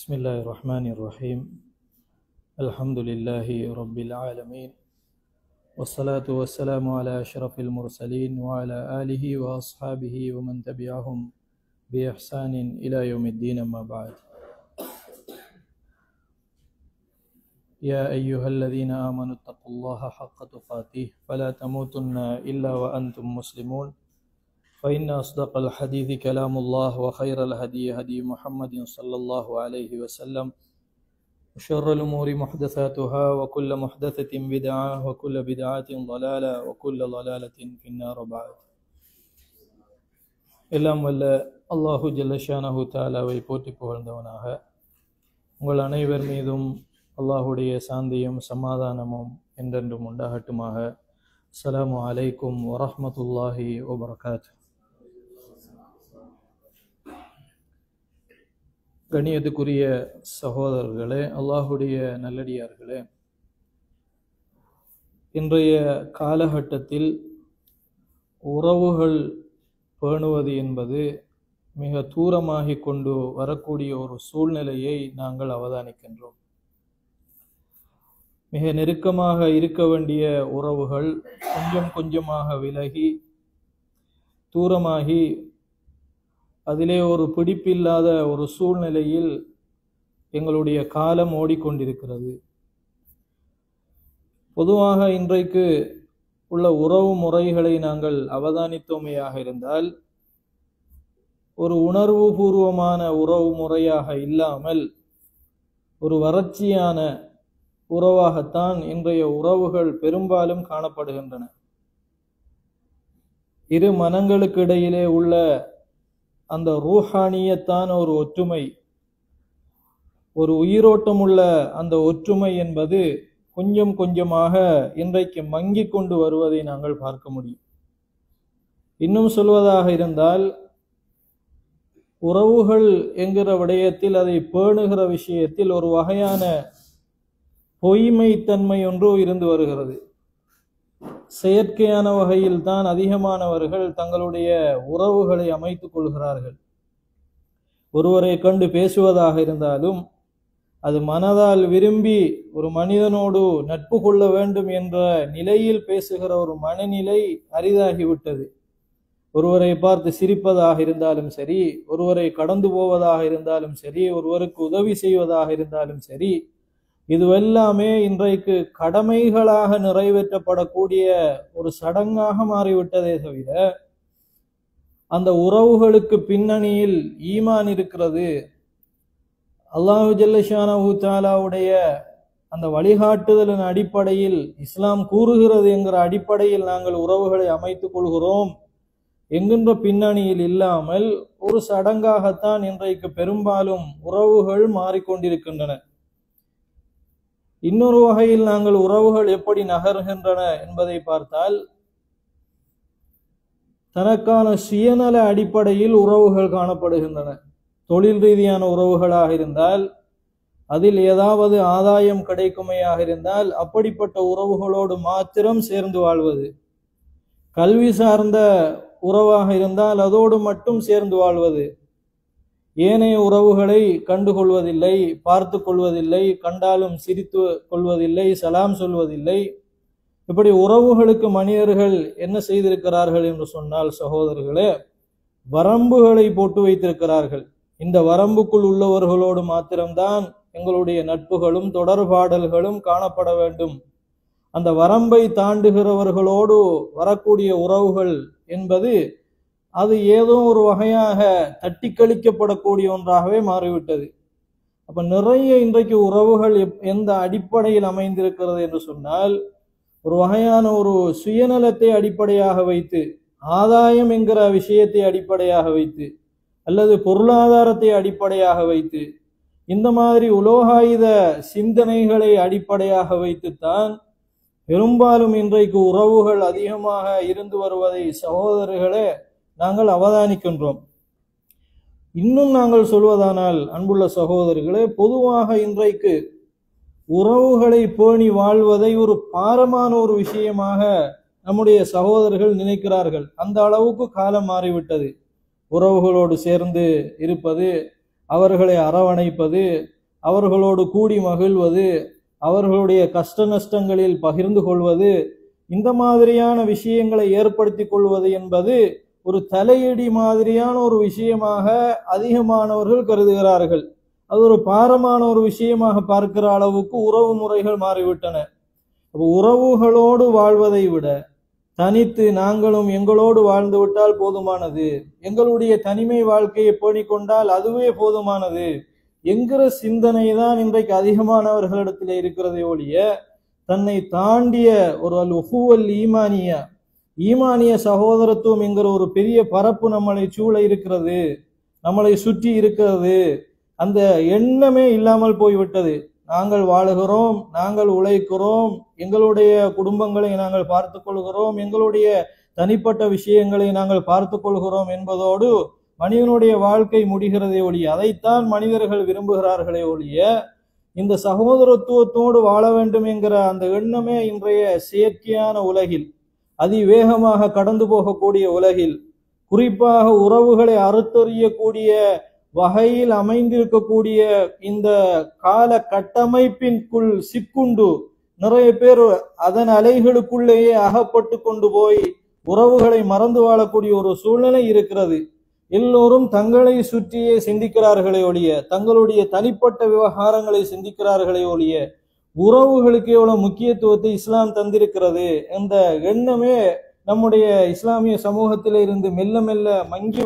بسم الله الرحمن الرحيم الحمد لله رب العالمين والصلاة والسلام على أشرف المرسلين وعلى آله وأصحابه ومن تبعهم بإحسان إلى يوم الدين أما بعد يا أيها الذين آمنوا اتقوا الله حق تقاته فلا تموتن إلا وأنتم مسلمون فإن أصدق الحديث كلام الله وخير الهدي هدي محمد صلى الله عليه وسلم وشر الأمور محدثاتها وكل محدثة بدعة وكل بدعة ضلالة وكل ضلالة في النار بعد எல்லாம் வல்ல அல்லாஹு ஜல்லஷானஹு தஆலாவை போற்றி புகழ்ந்தவனாக உங்கள் அனைவர் மீதும் அல்லாஹுடைய சாந்தியும் சமாதானமும் என்றென்றும் உண்டாகட்டுமாக. அஸ்ஸலாமு அலைக்கும் வரஹ்மத்துல்லாஹி வபரகாத்துஹு. கண்ணியத்துக்குரிய சகோதரர்களே, அல்லாஹுடைய நல்லடியார்களே, இன்றைய காலகட்டத்தில் உறவுகள் பேணுவது என்பது மிக தூரமாகி கொண்டு வரக்கூடிய ஒரு சூழ்நிலையை நாங்கள் அவதானிக்கின்றோம். மிக நெருக்கமாக இருக்க வேண்டிய உறவுகள் கொஞ்சம் கொஞ்சமாக விலகி தூரமாகி அதிலே ஒரு பிடிப்பில்லாத ஒரு சூழ்நிலையில் எங்களுடைய காலம் ஓடிக்கொண்டிருக்கிறது. பொதுவாக இன்றைக்கு உள்ள உறவு முறைகளை நாங்கள் அவதானித்தோமையாக இருந்தால் ஒரு உணர்வு பூர்வமான உறவு முறையாக இல்லாமல் ஒரு வறட்சியான உறவாகத்தான் இன்றைய உறவுகள் பெரும்பாலும் காணப்படுகின்றன. இரு மனங்களுக்கு இடையிலே உள்ள அந்த ரூஹானியத்தான ஒரு ஒற்றுமை, ஒரு உயிரோட்டமுள்ள அந்த ஒற்றுமை என்பது கொஞ்சம் கொஞ்சமாக இன்றைக்கு மங்கி கொண்டு வருவதை நாங்கள் பார்க்க முடியும். இன்னும் சொல்வதாக இருந்தால் உறவுகள் என்கிற விடயத்தில், அதை பேணுகிற விஷயத்தில் ஒரு வகையான பொய்மைத்தன்மை ஒன்று இருந்து வருகிறது. செயற்கையான வகையில் தான் அதிகமானவர்கள் தங்களுடைய உறவுகளை அமைத்துக் கொள்கிறார்கள். ஒருவரை கண்டு பேசுவதாக இருந்தாலும் அது மனதால் விரும்பி ஒரு மனிதனோடு நட்பு கொள்ள வேண்டும் என்ற நிலையில் பேசுகிற ஒரு மனநிலை அரிதாகிவிட்டது. ஒருவரை பார்த்து சிரிப்பதாக இருந்தாலும் சரி, ஒருவரை கடந்து போவதாக இருந்தாலும் சரி, ஒருவருக்கு உதவி செய்வதாக இருந்தாலும் சரி, இதுவெல்லாமே இன்றைக்கு கடமைகளாக நிறைவேற்றப்படக்கூடிய ஒரு சடங்காக மாறிவிட்டதே தவிர அந்த உறவுகளுக்கு பின்னணியில் ஈமான் இருக்கிறது, அல்லாஹு ஜல்லஷானஹு தஆலாவுடைய அந்த வழிகாட்டுதலின் அடிப்படையில் இஸ்லாம் கூறுகிறது என்கிற அடிப்படையில் நாங்கள் உறவுகளை அமைத்துக் கொள்கிறோம் என்கின்ற பின்னணியில் இல்லாமல் ஒரு சடங்காகத்தான் இன்றைக்கு பெரும்பாலும் உறவுகள் மாறிக்கொண்டிருக்கின்றன. இன்னொரு வகையில் நாங்கள் உறவுகள் எப்படி நகர்கின்றன என்பதை பார்த்தால், தனக்கான சுயநல அடிப்படையில் உறவுகள் காணப்படுகின்றன. தொழில் ரீதியான உறவுகளாக இருந்தால், அதில் ஏதாவது ஆதாயம் கிடைக்குமையாக இருந்தால் அப்படிப்பட்ட உறவுகளோடு மாத்திரம் சேர்ந்து வாழ்வது. கல்வி சார்ந்த உறவாக இருந்தால் அதோடு மட்டும் சேர்ந்து வாழ்வது. ஏனைய உறவுகளை கண்டுகொள்வதில்லை, பார்த்து கொள்வதில்லை, கண்டாலும் சிரித்து கொள்வதில்லை, சலாம் சொல்வதில்லை. இப்படி உறவுகளுக்கு மனிதர்கள் என்ன செய்திருக்கிறார்கள் என்று சொன்னால் சகோதரர்களே, வரம்புகளை போட்டு வைத்திருக்கிறார்கள். இந்த வரம்புக்குள் உள்ளவர்களோடு மாத்திரம்தான் எங்களுடைய நட்புகளும் தொடர்பாடல்களும் காணப்பட வேண்டும். அந்த வரம்பை தாண்டுகிறவர்களோடு வரக்கூடிய உறவுகள் என்பது அது ஏதோ ஒரு வகையாக தட்டி கழிக்கப்படக்கூடிய ஒன்றாகவே மாறிவிட்டது. அப்ப நிறைய இன்றைக்கு உறவுகள் எந்த அடிப்படையில் அமைந்திருக்கிறது என்று சொன்னால், ஒரு வகையான ஒரு சுயநலத்தை அடிப்படையாக வைத்து, ஆதாயம் என்கிற விஷயத்தை அடிப்படையாக வைத்து, அல்லது பொருளாதாரத்தை அடிப்படையாக வைத்து, இந்த மாதிரி உலோகாயுத சிந்தனைகளை அடிப்படையாக வைத்துத்தான் பெரும்பாலும் இன்றைக்கு உறவுகள் அதிகமாக இருந்து வருவதை சகோதரர்களே நாங்கள் அவதானிக்கின்றோம். இன்னும் நாங்கள் சொல்வதானால் அன்புள்ள சகோதரர்களே, பொதுவாக இன்றைக்கு உறவுகளை பேணி வாழ்வதை ஒரு பாரமான ஒரு விஷயமாக நம்முடைய சகோதரர்கள் நினைக்கிறார்கள். அந்த அளவுக்கு காலம் மாறிவிட்டது. உறவுகளோடு சேர்ந்து இருப்பது, அவர்களை அரவணைப்பது, அவர்களோடு கூடி மகிழ்வது, அவர்களுடைய கஷ்ட நஷ்டங்களில் பகிர்ந்து கொள்வது, இந்த மாதிரியான விஷயங்களை ஏற்படுத்தி கொள்வது என்பது ஒரு தலையடி மாதிரியான ஒரு விஷயமாக அதிகமானவர்கள் கருதுகிறார்கள். அது ஒரு பாரமான ஒரு விஷயமாக பார்க்கிற அளவுக்கு உறவு முறைகள் மாறிவிட்டன. உறவுகளோடு வாழ்வதை விட தனித்து நாங்களும் எங்களோடு வாழ்ந்து விட்டால் போதுமானது, எங்களுடைய தனிமை வாழ்க்கையை பேணிக்கொண்டால் அதுவே போதுமானது என்கிற சிந்தனை தான் இன்றைக்கு அதிகமானவர்களிடத்தில் இருக்கிறதே ஒழிய, தன்னை தாண்டிய ஒரு அல் ஈமானிய சகோதரத்துவம் என்கிற ஒரு பெரிய பரப்பு நம்மளை சூழ இருக்கிறது, நம்மளை சுற்றி இருக்கிறது, அந்த எண்ணமே இல்லாமல் போய்விட்டது. நாங்கள் வாழுகிறோம், நாங்கள் உழைக்கிறோம், எங்களுடைய குடும்பங்களை நாங்கள் பார்த்து கொள்கிறோம், எங்களுடைய தனிப்பட்ட விஷயங்களை நாங்கள் பார்த்து கொள்கிறோம் என்பதோடு மனிதனுடைய வாழ்க்கை முடிகிறதே ஒழிய, அதைத்தான் மனிதர்கள் விரும்புகிறார்களே ஒழிய, இந்த சகோதரத்துவத்தோடு வாழ வேண்டும் என்கிற அந்த எண்ணமே இன்றைய செயற்கையான உலகில், அதிவேகமாக கடந்து போகக்கூடிய உலகில், குறிப்பாக உறவுகளை அறுத்தறியக்கூடிய வகையில் அமைந்திருக்கக்கூடிய இந்த கால கட்டமைப்பின்குள் சிக்குண்டு நிறைய பேர் அதன் அலைகளுக்குள்ளேயே அகப்பட்டு கொண்டு போய் உறவுகளை மறந்து வாழக்கூடிய ஒரு சூழ்நிலை இருக்கிறது. எல்லோரும் தங்களை சுற்றியே சிந்திக்கிறார்களே ஒழிய, தங்களுடைய தனிப்பட்ட விவகாரங்களை சிந்திக்கிறார்களே ஒழிய, உறவுகளுக்கு எவ்வளவு முக்கியத்துவத்தை இஸ்லாம் தந்திருக்கிறது என்ற எண்ணமே நம்முடைய இஸ்லாமிய சமூகத்தில இருந்து மெல்ல மெல்ல மங்கி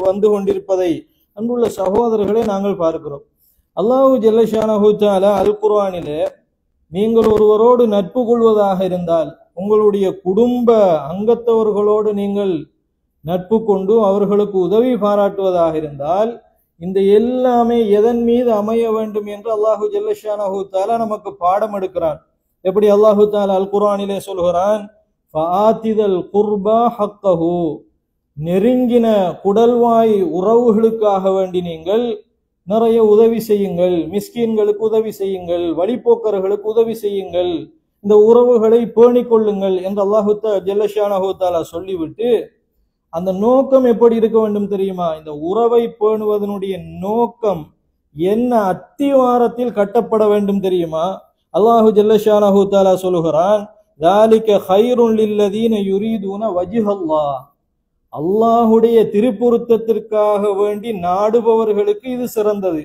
வந்து கொண்டிருப்பதை அன்புள்ள சகோதரர்களை நாங்கள் பார்க்கிறோம். அல்லாஹு ஜல்லஷானஹு தஆலா அல் குர்ஆனிலே, நீங்கள் ஒருவரோடு நட்பு கொள்வதாக இருந்தால், உங்களுடைய குடும்ப அங்கத்தவர்களோடு நீங்கள் நட்பு கொண்டு அவர்களுக்கு உதவி பாராட்டுவதாக இருந்தால், இந்த எல்லாமே எதன் மீது அமைய வேண்டும் என்று அல்லாஹு ஜல்லஷானஹு தஆலா நமக்கு பாடம் எடுக்கிறான். எப்படி அல்லாஹு தஆலா அல் குர்ஆனிலே சொல்கிறான், ஃபஆத்திதல் குர்பா ஹக்கஹு, நெருங்கின குடல்வாய் உறவுகளுக்காக வேண்டி நீங்கள் நிறைய உதவி செய்யுங்கள், மிஸ்கீன்களுக்கு உதவி செய்யுங்கள், வழிபோக்கர்களுக்கு உதவி செய்யுங்கள், இந்த உறவுகளை பேணிக் கொள்ளுங்கள் என்று அல்லாஹு ஜல்லஷானஹு தஆலா சொல்லிவிட்டு, அந்த நோக்கம் எப்படி இருக்க வேண்டும் தெரியுமா? இந்த உறவை பேணுவதனுடைய நோக்கம் என்ன அத்திவாரத்தில் கட்டப்பட வேண்டும் தெரியுமா? அல்லாஹு ஜல்லஷானஹு தஆலா சொல்லுகிறான், ذَلِكَ خَيْرٌ لِلَّذِينَ يُرِيدُونَ وَجْهَ اللَّهِ, அல்லாஹுடைய திருப்பொருத்தத்திற்காக வேண்டி நாடுபவர்களுக்கு இது சிறந்தது.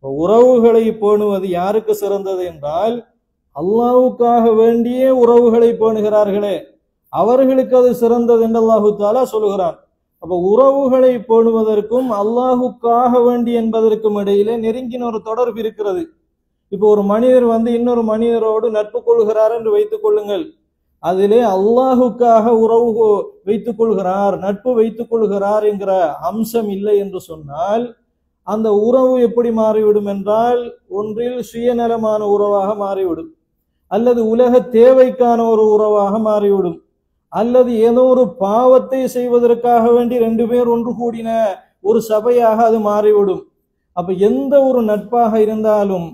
உறவுகளை பேணுவது யாருக்கு சிறந்தது என்றால், அல்லாஹுக்காக வேண்டியே உறவுகளை பேணுகிறார்களே அவர்களுக்கு அது சிறந்தது என்று அல்லாஹு தஆலா சொல்லுகிறான். அப்ப உறவுகளை பேணுவதற்கும் அல்லாஹுக்காக வேண்டி என்பதற்கும் இடையிலே நெருங்கின ஒரு தொடர்பு இருக்கிறது. இப்போ ஒரு மனிதர் இன்னொரு மனிதரோடு நட்பு கொள்கிறார் என்று வைத்துக் கொள்ளுங்கள், அதிலே அல்லாஹுக்காக உறவு வைத்துக் கொள்கிறார், நட்பு வைத்துக் கொள்கிறார் என்கிற அம்சம் இல்லை என்று சொன்னால், அந்த உறவு எப்படி மாறிவிடும் என்றால், ஒன்றில் சுயநலமான உறவாக மாறிவிடும், அல்லது உலக தேவைக்கான ஒரு உறவாக மாறிவிடும், அல்லது ஏதோ ஒரு பாவத்தை செய்வதற்காக வேண்டி ரெண்டு பேர் ஒன்று கூடின ஒரு சபையாக அது மாறிவிடும். அப்ப எந்த ஒரு நட்பாக இருந்தாலும்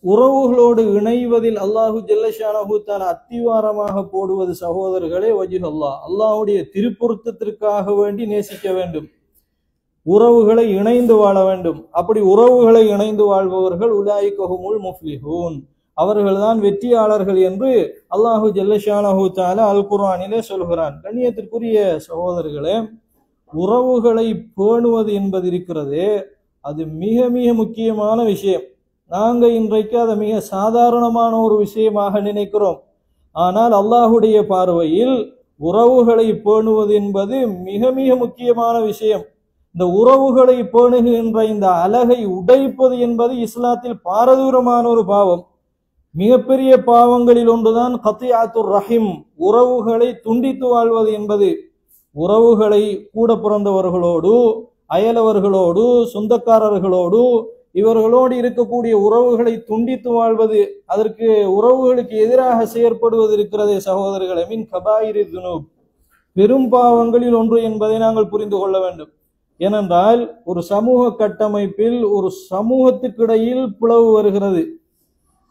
உறவுகளோடு இணைவதில் அல்லாஹு ஜல்லஷானஹு தஆலா அத்திவாரமாக போடுவது சகோதரர்களே வஜ்ஹ் அல்லாஹ், அல்லாஹ்வுடைய திருப்பொருத்தத்திற்காக வேண்டி நேசிக்க வேண்டும், உறவுகளை இணைந்து வாழ வேண்டும். அப்படி உறவுகளை இணைந்து வாழ்பவர்கள் உலாயிக ஹுமுல் முஃப்லிஹூன், அவர்கள்தான் வெற்றியாளர்கள் என்று அல்லாஹு ஜல்லஷானஹு தஆலா அல் குர்ஆனிலே சொல்கிறான். கண்ணியத்திற்குரிய சகோதரர்களே, உறவுகளை பேணுவது என்பது இருக்கிறதே, அது மிக மிக முக்கியமான விஷயம். நாங்க இன்றைக்கு அதை மிக சாதாரணமான ஒரு விஷயமாக நினைக்கிறோம். ஆனால் அல்லாஹுடைய பார்வையில் உறவுகளை பேணுவது என்பது மிக மிக முக்கியமான விஷயம். இந்த உறவுகளை பேணுகின்ற இந்த அழகை உடைப்பது என்பது இஸ்லாத்தில் பாரதூரமான ஒரு பாவம். மிகப்பெரிய பாவங்களில் ஒன்றுதான் கத்தியாத்துர் ரஹிம், உறவுகளை துண்டித்து வாழ்வது என்பது. உறவுகளை கூட பிறந்தவர்களோடு, அயலவர்களோடு, சொந்தக்காரர்களோடு, இவர்களோடு இருக்கக்கூடிய உறவுகளை துண்டித்து வாழ்வது, அதற்கு உறவுகளுக்கு எதிராக செயற்படுவது இருக்கிறதே சகோதரர்களே, மின் கபாயிரி துனூப், பெரும் பாவங்களில் ஒன்று என்பதை நாங்கள் புரிந்து கொள்ள வேண்டும். ஏனென்றால் ஒரு சமூக கட்டமைப்பில் ஒரு சமூகத்துக்கிடையில் பிளவு வருகிறது.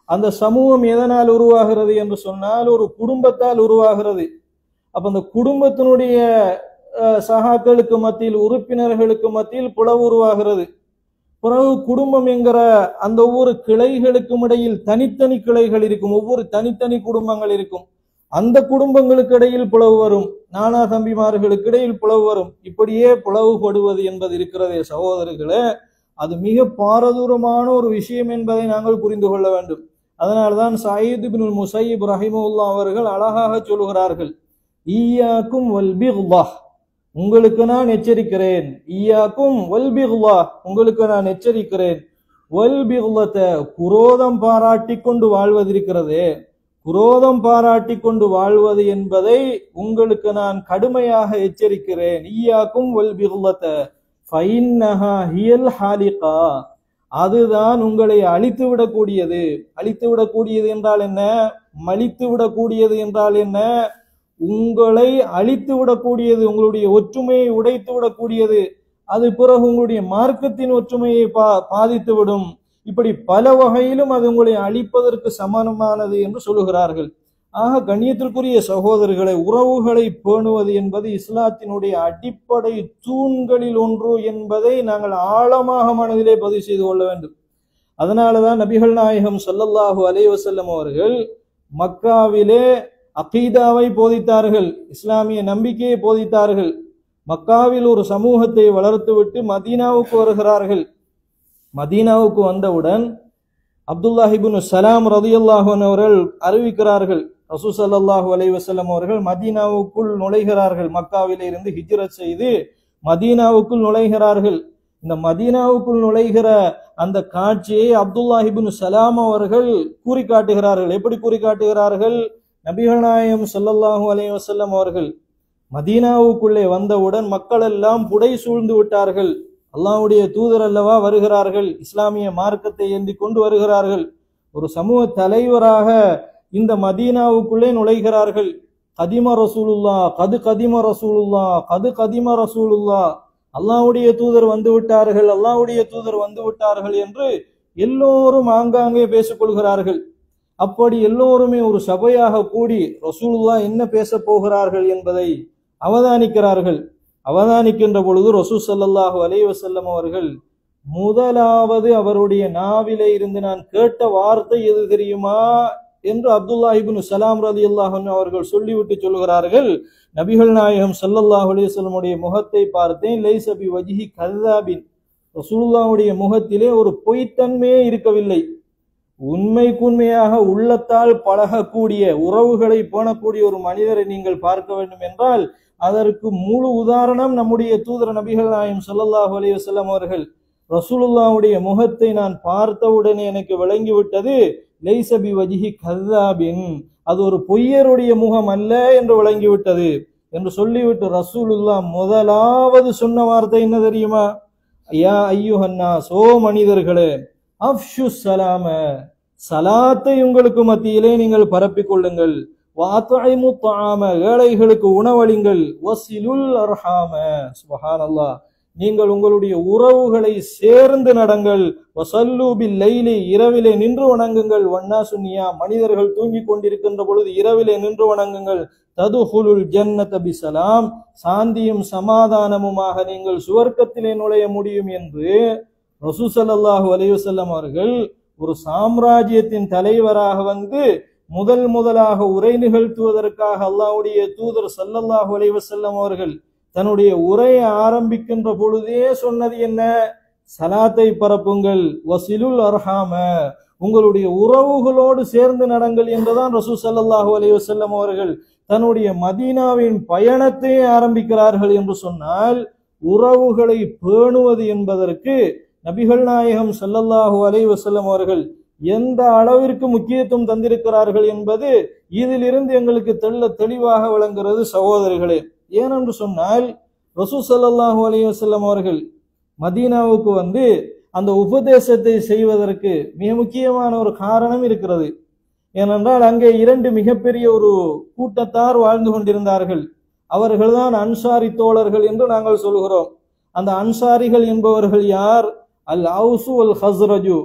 அந்த சமூகம் எதனால் உருவாகிறது என்று சொன்னால் ஒரு குடும்பத்தால் உருவாகிறது. அப்ப அந்த குடும்பத்தினுடைய சகாக்களுக்கு மத்தியில், உறுப்பினர்களுக்கு மத்தியில் பிளவு உருவாகிறது. பிறகு குடும்பம் என்கிற அந்த ஒவ்வொரு கிளைகளுக்கும் இடையில் தனித்தனி கிளைகள் இருக்கும், ஒவ்வொரு தனித்தனி குடும்பங்கள் இருக்கும். அந்த குடும்பங்களுக்கு இடையில் பிளவு வரும், நானா தம்பிமார்களுக்கு இடையில் பிளவு வரும். இப்படியே பிளவுபடுவது என்பது இருக்கிறதே சகோதரர்களே, அது மிக பாரதூரமான ஒரு விஷயம் என்பதை நாங்கள் புரிந்து கொள்ள வேண்டும். அதனால்தான் சயீத் இப்னுல் முஸையிப் ரஹிமஹுல்லாஹ் அவர்கள் அழகாக சொல்லுகிறார்கள், ஈயாக்கும் வல் பிக்லாஹ், உங்களுக்கு நான் எச்சரிக்கிறேன். ஈயாக்கும் வல் பிக்லாஹ், உங்களுக்கு நான் எச்சரிக்கிறேன். வல் பிக்லத, குரோதம் பாராட்டி கொண்டு வாழ்வதிருக்கிறதே, குரோதம் பாராட்டி கொண்டு வாழ்வது என்பதை உங்களுக்கு நான் கடுமையாக எச்சரிக்கிறேன். ஈயாக்கும் வல் பிக்லத ஃபைன்னஹா ஹியல் ஹாலிகா, அதுதான் உங்களை அழித்து விடக்கூடியது. அழித்து விடக்கூடியது என்றால் என்ன? மலித்து விடக்கூடியது என்றால் என்ன? உங்களை அழித்து விடக்கூடியது, உங்களுடைய ஒற்றுமையை உடைத்து விடக்கூடியது. அது பிறகு உங்களுடைய மார்க்கத்தின் ஒற்றுமையை பாதித்து விடும். இப்படி பல வகையிலும் அது உங்களை அழிப்பதற்கு சமானமானது என்று சொல்லுகிறார்கள். ஆக கண்ணியத்திற்குரிய சகோதரர்களை, உறவுகளை பேணுவது என்பது இஸ்லாத்தினுடைய அடிப்படை தூண்களில் ஒன்று என்பதை நாங்கள் ஆழமாக மனதிலே பதிவு செய்து கொள்ள வேண்டும். அதனாலதான் நபிகள் நாயகம் ஸல்லல்லாஹு அலைஹி வஸல்லம் அவர்கள் மக்காவிலே அகீதாவை போதித்தார்கள், இஸ்லாமிய நம்பிக்கையை போதித்தார்கள். மக்காவில் ஒரு சமூகத்தை வளர்த்துவிட்டு மதீனாவுக்கு வருகிறார்கள். மதீனாவுக்கு வந்தவுடன் அப்துல்லாஹ் இப்னு சலாம் ரலியல்லாஹு அன்ஹு அவர்கள் அறிவிக்கிறார்கள், ரசூல் ஸல்லல்லாஹு அலைஹி வஸல்லம் அவர்கள் மதீனாவுக்குள் நுழைகிறார்கள். மக்காவிலே இருந்து ஹிஜ்ரத் செய்து மதீனாவுக்குள் நுழைகிறார்கள். இந்த மதீனாவுக்குள் நுழைகிற அந்த காட்சியை அப்துல்லாஹ் இப்னு சலாம் அவர்கள் கூறி காட்டுகிறார்கள். எப்படி கூறி காட்டுகிறார்கள்? நபிகள் நாயகம் ஸல்லல்லாஹு அலைஹி வஸல்லம் அவர்கள் மதீனாவுக்குள்ளே வந்தவுடன் மக்கள் எல்லாம் புடை சூழ்ந்து விட்டார்கள். அல்லாஹ்வுடைய தூதர் அல்லவா வருகிறார்கள், இஸ்லாமிய மார்க்கத்தை ஏந்தி கொண்டு வருகிறார்கள். ஒரு சமூக தலைவராக இந்த மதீனாவுக்குள்ளே நுழைகிறார்கள். கதிம ரசூலுல்லா, கது கதிம ரசூலுல்லா, கது கதிம ரசூலுல்லா, அல்லாஹ்வுடைய தூதர் வந்து விட்டார்கள், அல்லாஹ்வுடைய தூதர் வந்து விட்டார்கள் என்று எல்லோரும் ஆங்காங்கே பேசிக் கொள்கிறார்கள். அப்படி எல்லோருமே ஒரு சபையாக கூடி ரசூலுல்லா என்ன பேச போகிறார்கள் என்பதை அவதானிக்கிறார்கள். அவதானிக்கின்ற பொழுது ரசூல் ஸல்லல்லாஹு அலைஹி வஸல்லம் அவர்கள் முதலாவது அவருடைய நாவிலே இருந்து நான் கேட்ட வார்த்தை எது தெரியுமா என்று அப்துல்லாஹ் இப்னு சலாம் ரலியல்லாஹு அன்ஹு அவர்கள் சொல்லிவிட்டு சொல்கிறார்கள், நபிகள் நாயகம் ஸல்லல்லாஹு அலைஹி வஸல்லம் உடைய முகத்தை பார்த்தேன், லைஸ பி வஜ்ஹி கذாபின், ரசூலுல்லாஹ்வுடைய முகத்திலே ஒரு பொய்த்தன்மையே இருக்கவில்லை. உண்மைக்குண்மையாக உள்ளத்தால் பழகக்கூடிய, உறவுகளை பேணக்கூடிய ஒரு மனிதரை நீங்கள் பார்க்க வேண்டும் என்றால் அதற்கு முழு உதாரணம் நம்முடைய தூதர் நபிகள் நாயகம் ஸல்லல்லாஹு அலைஹி வஸல்லம் அவர்கள். ரசூலுல்லாஹ்வுடைய முகத்தை நான் பார்த்தவுடனே எனக்கு விளங்கிவிட்டது, லைஸ பி வஜ்ஹி கذாபின், அது ஒரு பொய்யருடைய முகம் அல்ல என்று விளங்கிவிட்டது என்று சொல்லிவிட்டு ரசூலுல்லாஹ் முதலாவது சொன்ன வார்த்தை என்ன தெரியுமா? யா அய்யுஹன்னாஸ், ஓ மனிதர்களே, அஃஷு ஸலாம, சலாத்தை உங்களுக்கு மத்தியிலே நீங்கள் பரப்பிக் கொள்ளுங்கள். வஅத்இமு த்ஆம, ஏழைகளுக்கு உணவளிங்கள். வஸிலுல் அர்ஹாம, சுப்ஹானல்லாஹ், நீங்கள் உங்களுடைய உறவுகளை சேர்ந்து நடங்கள். வஸல்லு பில் லைலி, இரவிலே நின்று வணங்குங்கள். வன்னாசு நியாம், மனிதர்கள் தூங்கிக் கொண்டிருக்கின்ற பொழுது இரவிலே நின்று வணங்குங்கள். ததுஹுலுல் ஜன்னத பிஸலாம், சாந்தியும் சமாதானமுமாக நீங்கள் சுவர்க்கத்திலே நுழைய முடியும் என்று ரசூல் ஸல்லல்லாஹு அலைஹி வஸல்லம் அவர்கள் ஒரு சாம்ராஜ்யத்தின் தலைவராக வந்து முதலாக உரை நிகழ்த்துவதற்காக அல்லாஹ்வுடைய தூதர் ஸல்லல்லாஹு அலைஹி வஸல்லம் அவர்கள் தன்னுடைய உரையை ஆரம்பிக்கின்ற பொழுதே சொன்னது என்ன? சலாத்தை பரப்புங்கள். வஸிலுல் அர்ஹாம, உங்களுடைய உறவுகளோடு சேர்ந்து நடங்கள் என்றுதான் ரசூல் ஸல்லல்லாஹு அலைஹி வஸல்லம் அவர்கள் தன்னுடைய மதீனாவின் பயணத்தை ஆரம்பிக்கிறார்கள். என்று சொன்னால் உறவுகளை பேணுவது என்பதற்கு நபிகள் நாயகம் ஸல்லல்லாஹு அலைஹி வஸல்லம் அவர்கள் எந்த அளவிற்கு முக்கியத்துவம் தந்திருக்கிறார்கள் என்பது இதிலிருந்து எங்களுக்கு தெளிவாக விளங்குகிறது சகோதரர்களே. ஏனென்று சொன்னால் ரசூல் ஸல்லல்லாஹு அலைஹி வஸல்லம் அவர்கள் மதீனாவுக்கு வந்து அந்த உபதேசத்தை செய்வதற்கு மிக முக்கியமான ஒரு காரணம் இருக்கிறது. ஏனென்றால் அங்கே இரண்டு மிகப்பெரிய ஒரு கூட்டத்தார் வாழ்ந்து கொண்டிருந்தார்கள். அவர்கள்தான் அன்சாரி தோழர்கள் என்று நாங்கள் சொல்கிறோம். அந்த அன்சாரிகள் என்பவர்கள் யார்? அல் அவுசு அல் ஹஸ்ரஜு,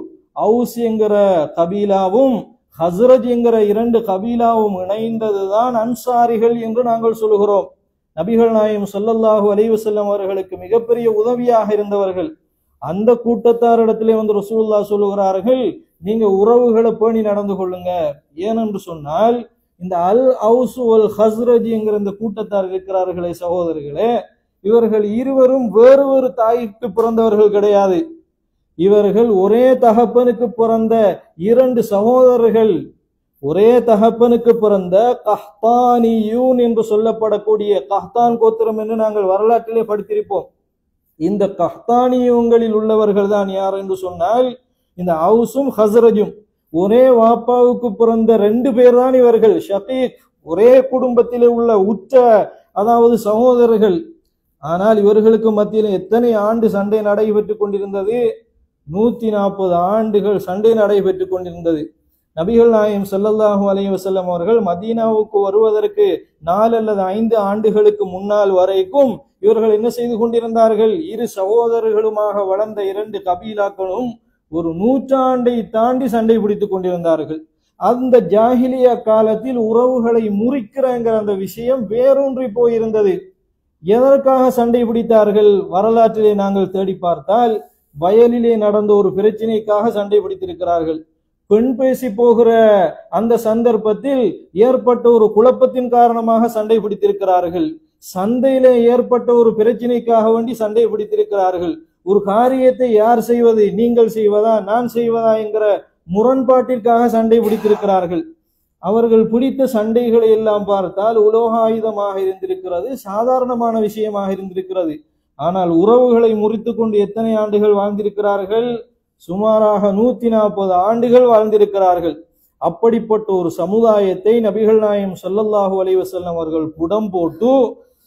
அவுஸ் என்கிற கபீலாவும் ஹஸ்ரஜ் என்கிற இரண்டு கபீலாவும் இணைந்ததுதான் அன்சாரிகள் என்று நாங்கள் சொல்கிறோம். நபிகள் நாயகம் ஸல்லல்லாஹு அலைஹி வஸல்லம் அவர்களுக்கு மிகப்பெரிய உதவியாக இருந்தவர்கள். அந்த கூட்டத்தாரிடத்திலே வந்து ரசூலுல்லாஹ் சொல்லுகிறார்கள், நீங்க உறவுகளை பேணி நடந்து கொள்ளுங்க. ஏனென்று சொன்னால் இந்த அல் அவுஸ் வல் ஹஸ்ரஜ் என்கிற இந்த கூட்டத்தார் இருக்கிறார்களே சகோதரர்களே, இவர்கள் இருவரும் வேறு ஒரு தாய்க்கு பிறந்தவர்கள் கிடையாது. இவர்கள் ஒரே தகப்பனுக்கு பிறந்த இரண்டு சகோதரர்கள். ஒரே தகப்பனுக்கு பிறந்த கஹ்தானியூன் என்று சொல்லப்படக்கூடிய கஹ்தான் கோத்திரம் என்று நாங்கள் வரலாற்றிலே படித்திருப்போம். இந்த கஹ்தானியூன்களில் உள்ளவர்கள் தான் யார் என்று சொன்னால் இந்த அவுஸும் ஹஸ்ரஜும். ஒரே வாப்பாவுக்கு பிறந்த ரெண்டு பேர் தான் இவர்கள். ஷகீக், ஒரே குடும்பத்திலே உள்ள உற்ற அதாவது சகோதரர்கள். ஆனால் இவர்களுக்கு மத்தியில் எத்தனை ஆண்டு சண்டை நடைபெற்றுக் கொண்டிருந்தது? 140 ஆண்டுகள் சண்டை நடைபெற்றுக் கொண்டிருந்தது. நபிகள் நாயகம் ஸல்லல்லாஹு அலைஹி வஸல்லம் அவர்கள் மதீனாவுக்கு வருவதற்கு 4 அல்லது 5 ஆண்டுகளுக்கு முன்னால் வரைக்கும் இவர்கள் என்ன செய்து கொண்டிருந்தார்கள்? இரு சகோதரர்களுமாக வளர்ந்த இரண்டு கபீலாக்களும் ஒரு 100 ஆண்டை தாண்டி சண்டை பிடித்துக் கொண்டிருந்தார்கள். அந்த ஜாஹிலியா காலத்தில் உறவுகளை முறிக்கிறங்கிற அந்த விஷயம் வேரூன்றி போயிருந்தது. எதற்காக சண்டை பிடித்தார்கள்? வரலாற்றிலே நாங்கள் தேடி பார்த்தால் வயலிலே நடந்த ஒரு பிரச்சனைக்காக சண்டை பிடித்திருக்கிறார்கள். பெண் பேசி போகிற அந்த சந்தர்ப்பத்தில் ஏற்பட்ட ஒரு குழப்பத்தின் காரணமாக சண்டை பிடித்திருக்கிறார்கள். சந்தையிலே ஏற்பட்ட ஒரு பிரச்சனைக்காக வேண்டி சண்டை பிடித்திருக்கிறார்கள். ஒரு காரியத்தை யார் செய்வது, நீங்கள் செய்வதா நான் செய்வதா என்கிற முரண்பாட்டிற்காக சண்டை பிடித்திருக்கிறார்கள். அவர்கள் பிடித்த சண்டைகளை எல்லாம் பார்த்தால் உலோக ஆயுதமாக இருந்திருக்கிறது, சாதாரணமான விஷயமாக இருந்திருக்கிறது. ஆனால் உறவுகளை முறித்து கொண்டு எத்தனை ஆண்டுகள் வாழ்ந்திருக்கிறார்கள்? சுமாராக 140 ஆண்டுகள் வாழ்ந்திருக்கிறார்கள். அப்படிப்பட்ட ஒரு சமுதாயத்தை நபிகள் நாயகம் ஸல்லல்லாஹு அலைஹி வஸல்லம் அவர்கள் புடம் போட்டு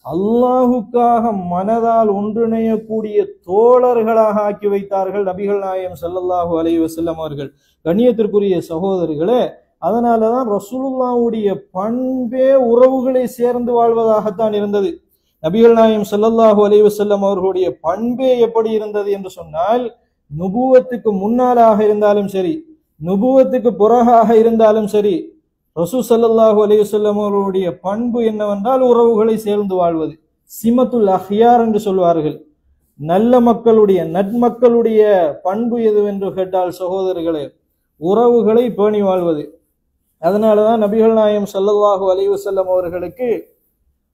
அல்லாஹுக்காக மனதால் ஒன்றிணையக்கூடிய தோழர்களாக ஆக்கி வைத்தார்கள் நபிகள் நாயகம் ஸல்லல்லாஹு அலைஹி வஸல்லம் அவர்கள். கண்ணியத்திற்குரிய சகோதரர்களே, அதனாலதான் ரசூலுல்லாஹ்வுடைய பண்பே உறவுகளை சேர்ந்து வாழ்வதாகத்தான் இருந்தது. நபிகள் நாயகம் ஸல்லல்லாஹு அலைஹி வஸல்லம் அவர்களுடைய பண்பே எப்படி இருந்தது என்று சொன்னால், நுபுவத்துக்கு முன்னாலாக இருந்தாலும் சரி, நுபுவத்துக்கு புறகாக இருந்தாலும் சரி, ரசூல் ஸல்லல்லாஹு அலைஹி வஸல்லம் அவர்களுடைய பண்பு என்னவென்றால் உறவுகளை சேர்ந்து வாழ்வது. சிமத்துல் அஹ்யார் என்று சொல்வார்கள். நல்ல மக்களுடைய நட்மக்களுடைய பண்பு எதுவென்று கேட்டால் சகோதரர்களே, உறவுகளை பேணி வாழ்வது. அதனாலதான் நபிகள் நாயகம் ஸல்லல்லாஹு அலைஹி வஸல்லம் அவர்களுக்கு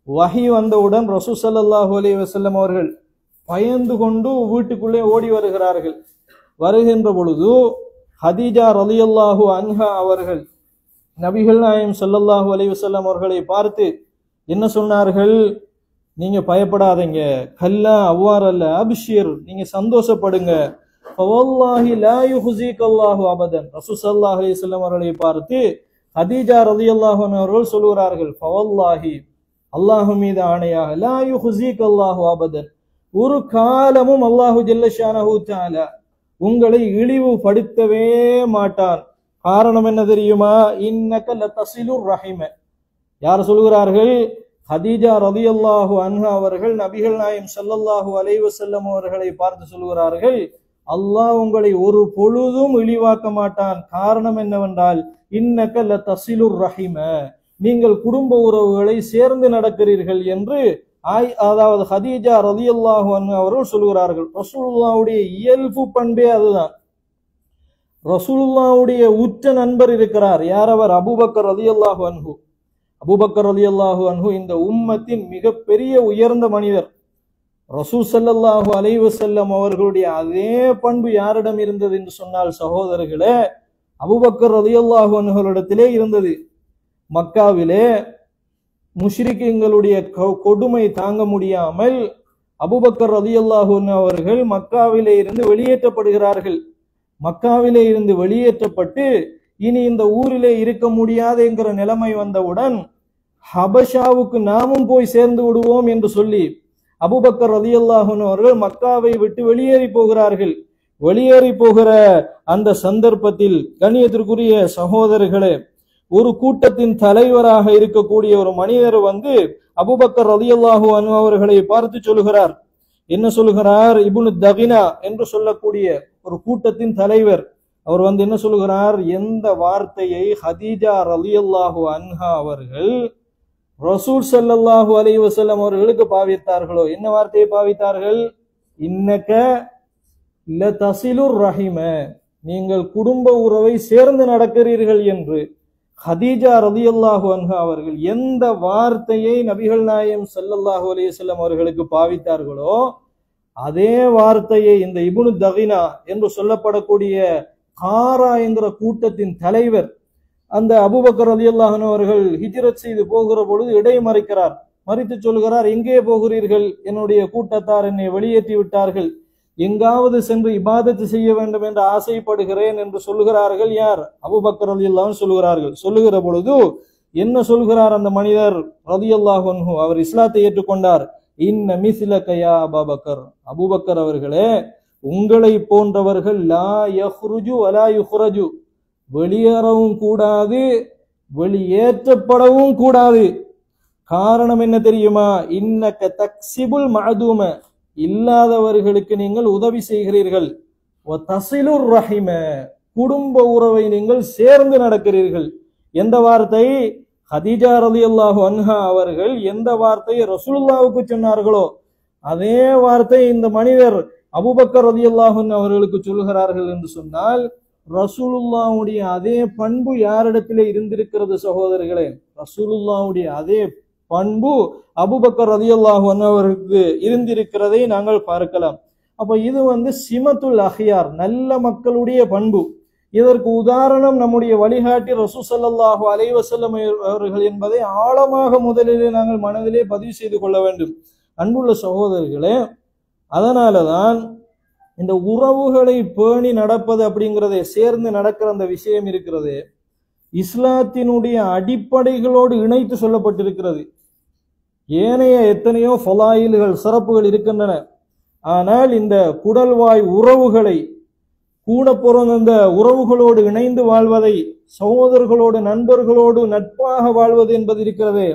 வஹி வந்தவுடன் ரசூல் ஸல்லல்லாஹு அலைஹி வஸல்லம் அவர்கள் பயந்து கொண்டு வீட்டுக்குள்ளே ஓடி வருகிறார்கள். வருகின்ற பொழுது ஹதீஜா ரலியல்லாஹு அன்ஹா அவர்கள் நபிகள் நாயகம் ஸல்லல்லாஹு அலைஹி வஸல்லம் அவர்களை பார்த்து என்ன சொன்னார்கள்? நீங்க பயப்படாதீங்க, கல்லா அவ்வாறல்ல, அப்ஷிர், நீங்க சந்தோஷப்படுங்க, ஃபவல்லாஹி லா யுஹ்ஸிகல்லாஹு அபதன். ரசூல் ஸல்லல்லாஹு அலைஹி வஸல்லம் அவர்களை பார்த்து ஹதீஜா ரலியல்லாஹு அன்ஹா அவர்கள் சொல்கிறார்கள், ஃபவல்லாஹி, அல்லாஹ் மீது ஆணையாக, லா யுஹ்ஸிகல்லாஹு அபதன், ஒரு காலமும் அல்லாஹு ஜல்ல ஷானஹு தஆலா உங்களை இழிவுபடுத்தவே மாட்டான். காரணம் என்ன தெரியுமா? இன்னக லதஸிலுர் ரஹிம. யார் சொல்கிறார்கள்? ஹதீஜா ரலியல்லாஹு அன்ஹா அவர்கள் நபிகள் நாயகம் ஸல்லல்லாஹு அலைஹி வஸல்லம் அவர்களை பார்த்து சொல்கிறார்கள், அல்லாஹ் உங்களை ஒரு பொழுதும் இழிவாக்க மாட்டான். காரணம் என்னவென்றால் இன்னக லதஸிலுர் ரஹிம, நீங்கள் குடும்ப உறவுகளை சேர்ந்து நடக்கிறீர்கள் என்று அதாவது ஹதீஜா ரலியல்லாஹு அன்ஹா அவர்கள் சொல்கிறார்கள். ரசூலுல்லாஹ்வுடைய இயல்பு பண்பே அதுதான். ரசூலுல்லாஹ்வுடைய உற்ற நண்பர் இருக்கிறார். யார் அவர்? அபூபக்கர் ரலியல்லாஹு அன்ஹு. அபூபக்கர் ரலியல்லாஹு அன்ஹு இந்த உம்மத்தின் மிகப்பெரிய உயர்ந்த மனிதர். ரசூல் ஸல்லல்லாஹு அலைஹி வஸல்லம் அவர்களுடைய அதே பண்பு யாரிடம் இருந்தது என்று சொன்னால் சகோதரர்களே, அபூபக்கர் ரலியல்லாஹு அன்ஹுவிடத்திலே இருந்தது. மக்காவிலே முஷ்ரிக்குகளுடைய கொடுமை தாங்க முடியாமல் அபூபக்கர் ரலியல்லாஹு அன்ஹு அவர்கள் மக்காவிலே இருந்து வெளியேற்றப்படுகிறார்கள். மக்காவிலே இருந்து வெளியேற்றப்பட்டு இனி இந்த ஊரிலே இருக்க முடியாது என்கிற நிலைமை வந்தவுடன் ஹபஷாவுக்கு நாமும் போய் சேர்ந்து விடுவோம் என்று சொல்லி அபூபக்கர் ரலியல்லாஹு அன்ஹு அவர்கள் மக்காவை விட்டு வெளியேறி போகிறார்கள். வெளியேறி போகிற அந்த சந்தர்ப்பத்தில் கண்ணியத்திற்குரிய சகோதரர்களே, ஒரு கூட்டத்தின் தலைவராக இருக்கக்கூடிய ஒரு மனிதர் வந்து அபூபக்கர் ரலியல்லாஹு அன்ஹு அவர்களை பார்த்து சொல்கிறார். என்ன சொல்கிறார்? இப்னு தகினா என்று சொல்லக்கூடிய ஒரு கூட்டத்தின் தலைவர். அவர் வந்து என்ன சொல்கிறார்? எந்த வார்த்தையை ஹதீஜா ரலியல்லாஹு அன்ஹா அவர்கள் ரசூல் ஸல்லல்லாஹு அலைஹி வஸல்லம் அவர்களுக்கு பாவித்தார்களோ, என்ன வார்த்தையை பாவித்தார்கள்? இன்னக லதஸிலுர் ரஹிம, நீங்கள் குடும்ப உறவை சேர்ந்து நடக்கிறீர்கள் என்று ஹதீஜா ரலியல்லாஹு அன்ஹா அவர்கள் எந்த வார்த்தையை நபிகள் நாயகம் ஸல்லல்லாஹு அலைஹி வஸல்லம் அவர்களுக்கு பாவித்தார்களோ அதே வார்த்தையை இந்த இப்னு தகினா என்று சொல்லப்படக்கூடிய காரா என்கிற கூட்டத்தின் தலைவர் அந்த அபூபக்கர் ரலியல்லாஹு அன்ஹு அவர்கள் ஹிஜ்ரத் செய்து போகிற பொழுது இடைமறிக்கிறார். மறித்து சொல்கிறார், எங்கே போகிறீர்கள்? என்னுடைய கூட்டத்தார் என்னை வெளியேற்றி விட்டார்கள், எங்காவது சென்று இபாதத்து செய்ய வேண்டும் என்று ஆசைப்படுகிறேன் என்று சொல்லுகிறார்கள். யார்? அபூபக்கர் ரலியல்லாஹு அன்ஹு சொல்லுகிறார்கள். சொல்லுகிற பொழுது என்ன சொல்கிறார் அந்த மனிதர் ரலியல்லாஹு அன்ஹு? அவர் இஸ்லாத்தை ஏற்றுக்கொண்டார். இன்ன மிஸ்லக யா அபூபக்கர், அபூபக்கர் அவர்களே, உங்களை போன்றவர்கள் லா யஹ்ருஜு வலா யுஹ்ரஜு, வெளியேறவும் கூடாது வெளியேற்றப்படவும் கூடாது. காரணம் என்ன தெரியுமா? இன்னக தக்ஸிபுல் மஅதூம, இல்லாதவர்களுக்கு நீங்கள் உதவி செய்கிறீர்கள். வதஸிலுர் ரஹிம, குடும்ப உறவை நீங்கள் சேர்ந்து நடக்கிறீர்கள். எந்த வார்த்தை? ஹதீஜா ரலியல்லாஹு அன்ஹா அவர்கள் எந்த வார்த்தையை ரசூலுல்லாஹ்வுக்கு சொன்னார்களோ அதே வார்த்தை இந்த மனிதர் அபூபக்கர் ரலியல்லாஹு அன்ஹு அவர்களுக்கு சொல்கிறார்கள் என்று சொன்னால், ரசூலுல்லாஹ்வுடைய அதே பண்பு யாரிடத்திலே இருந்திருக்கிறது சகோதரர்களே? ரசூலுல்லாஹ்வுடைய அதே பண்பு அபூபக்கர் ரலியல்லாஹு அன்ஹு அவர்களுக்கு இருந்திருக்கிறதை நாங்கள் பார்க்கலாம். அப்ப இது சிமத்துல் அஹ்யார், நல்ல மக்களுடைய பண்பு. இதற்கு உதாரணம் நம்முடைய வழிகாட்டி ரசூல் ஸல்லல்லாஹு அலைஹி வஸல்லம் அவர்கள் என்பதை ஆழமாக முதலிலே நாங்கள் மனதிலே பதிவு செய்து கொள்ள வேண்டும். அன்புள்ள சகோதரர்களே, அதனாலதான் இந்த உறவுகளை பேணி நடப்பது அப்படிங்கிறதை சேர்ந்து நடக்கிற அந்த விஷயம் இருக்கிறது, இஸ்லாத்தினுடைய அடிப்படைகளோடு இணைத்து சொல்லப்பட்டிருக்கிறது. ஏனைய எத்தனையோ ஃபலாயில்கள், சிறப்புகள் இருக்கின்றன. ஆனால் இந்த குடல்வாய் உறவுகளை, கூட பிறந்த உறவுகளோடு இணைந்து வாழ்வதை, சகோதரர்களோடு நண்பர்களோடு நட்பாக வாழ்வது என்பது இருக்கிறது,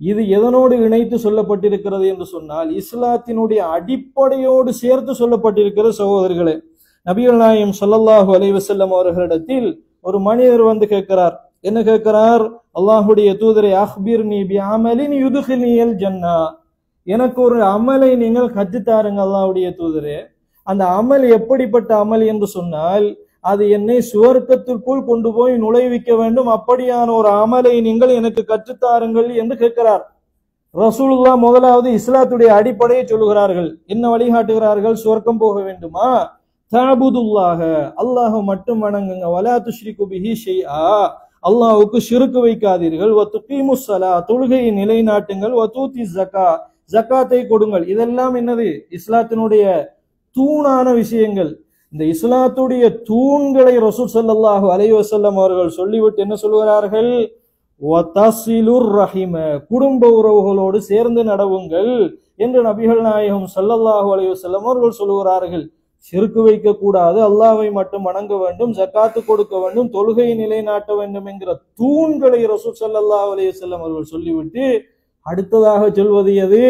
இது எதனோடு இணைத்து சொல்லப்பட்டிருக்கிறது என்று சொன்னால் இஸ்லாத்தினுடைய அடிப்படையோடு சேர்த்து சொல்லப்பட்டிருக்கிறது சகோதரர்களே. நபிகள் நாயகம் ஸல்லல்லாஹு அலைஹி வஸல்லம் அவர்களிடத்தில் ஒரு மனிதர் கேட்கிறார். என்ன கேட்கிறார்? அல்லாஹுடைய தூதரை, அஹ்பிர்னி பி அமலின் யுத்கில்னியல் ஜன்னா, எனக்கு ஒரு அமலை நீங்கள் கற்றுத்தாருங்க அல்லாஹுடைய தூதரே. அந்த அமல் எப்படிப்பட்ட அமல் என்று சொன்னால் அது என்னை சுவர்க்கத்திற்குள் கொண்டு போய் நுழைவிக்க வேண்டும், அப்படியான ஒரு அமலை நீங்கள் எனக்கு கற்றுத்தாருங்கள் என்று கேட்கிறார். ரசூலுல்லாஹ் முதலாவது இஸ்லாத்துடைய அடிப்படையை சொல்லுகிறார்கள். என்ன வழிகாட்டுகிறார்கள்? சுவர்க்கம் போக வேண்டுமா? தஅபுதுல்லாஹ, அல்லாஹ் மட்டும் வணங்குங்க. வலா துஷ்ரிகு பிஹி ஷைஆ, அல்லாஹ்வுக்கு ஷிர்க் வைக்காதீர்கள். வ துகீமுஸ் ஸலா, தொழுகையை நிலைநாட்டுங்கள். வ தூத்திஸ் ஸகா, ஜகாத்தை கொடுங்கள். இதெல்லாம் என்னது? இஸ்லாத்தினுடைய தூணான விஷயங்கள். இந்த இஸ்லாத்துடைய தூண்களை ரசூல் ஸல்லல்லாஹு அலைஹி வஸல்லம் அவர்கள் சொல்லிவிட்டு என்ன சொல்கிறார்கள்? வதஸிலுர் ரஹிம, குடும்ப உறவுகளோடு சேர்ந்து நடவுங்கள் என்று நபிகள் நாயகம் ஸல்லல்லாஹு அலைஹி வஸல்லம் அவர்கள் சொல்கிறார்கள். ஷிர்க் வைக்க கூடாது, அல்லாஹ்வை மட்டும் வணங்க வேண்டும், ஜகாத்து கொடுக்க வேண்டும், தொழுகையை நிலைநாட்ட வேண்டும் என்கிற தூண்களை ரசூல் ஸல்லல்லாஹு அலைஹி வஸல்லம் அவர்கள் சொல்லிவிட்டு அடுத்ததாக சொல்வது எது?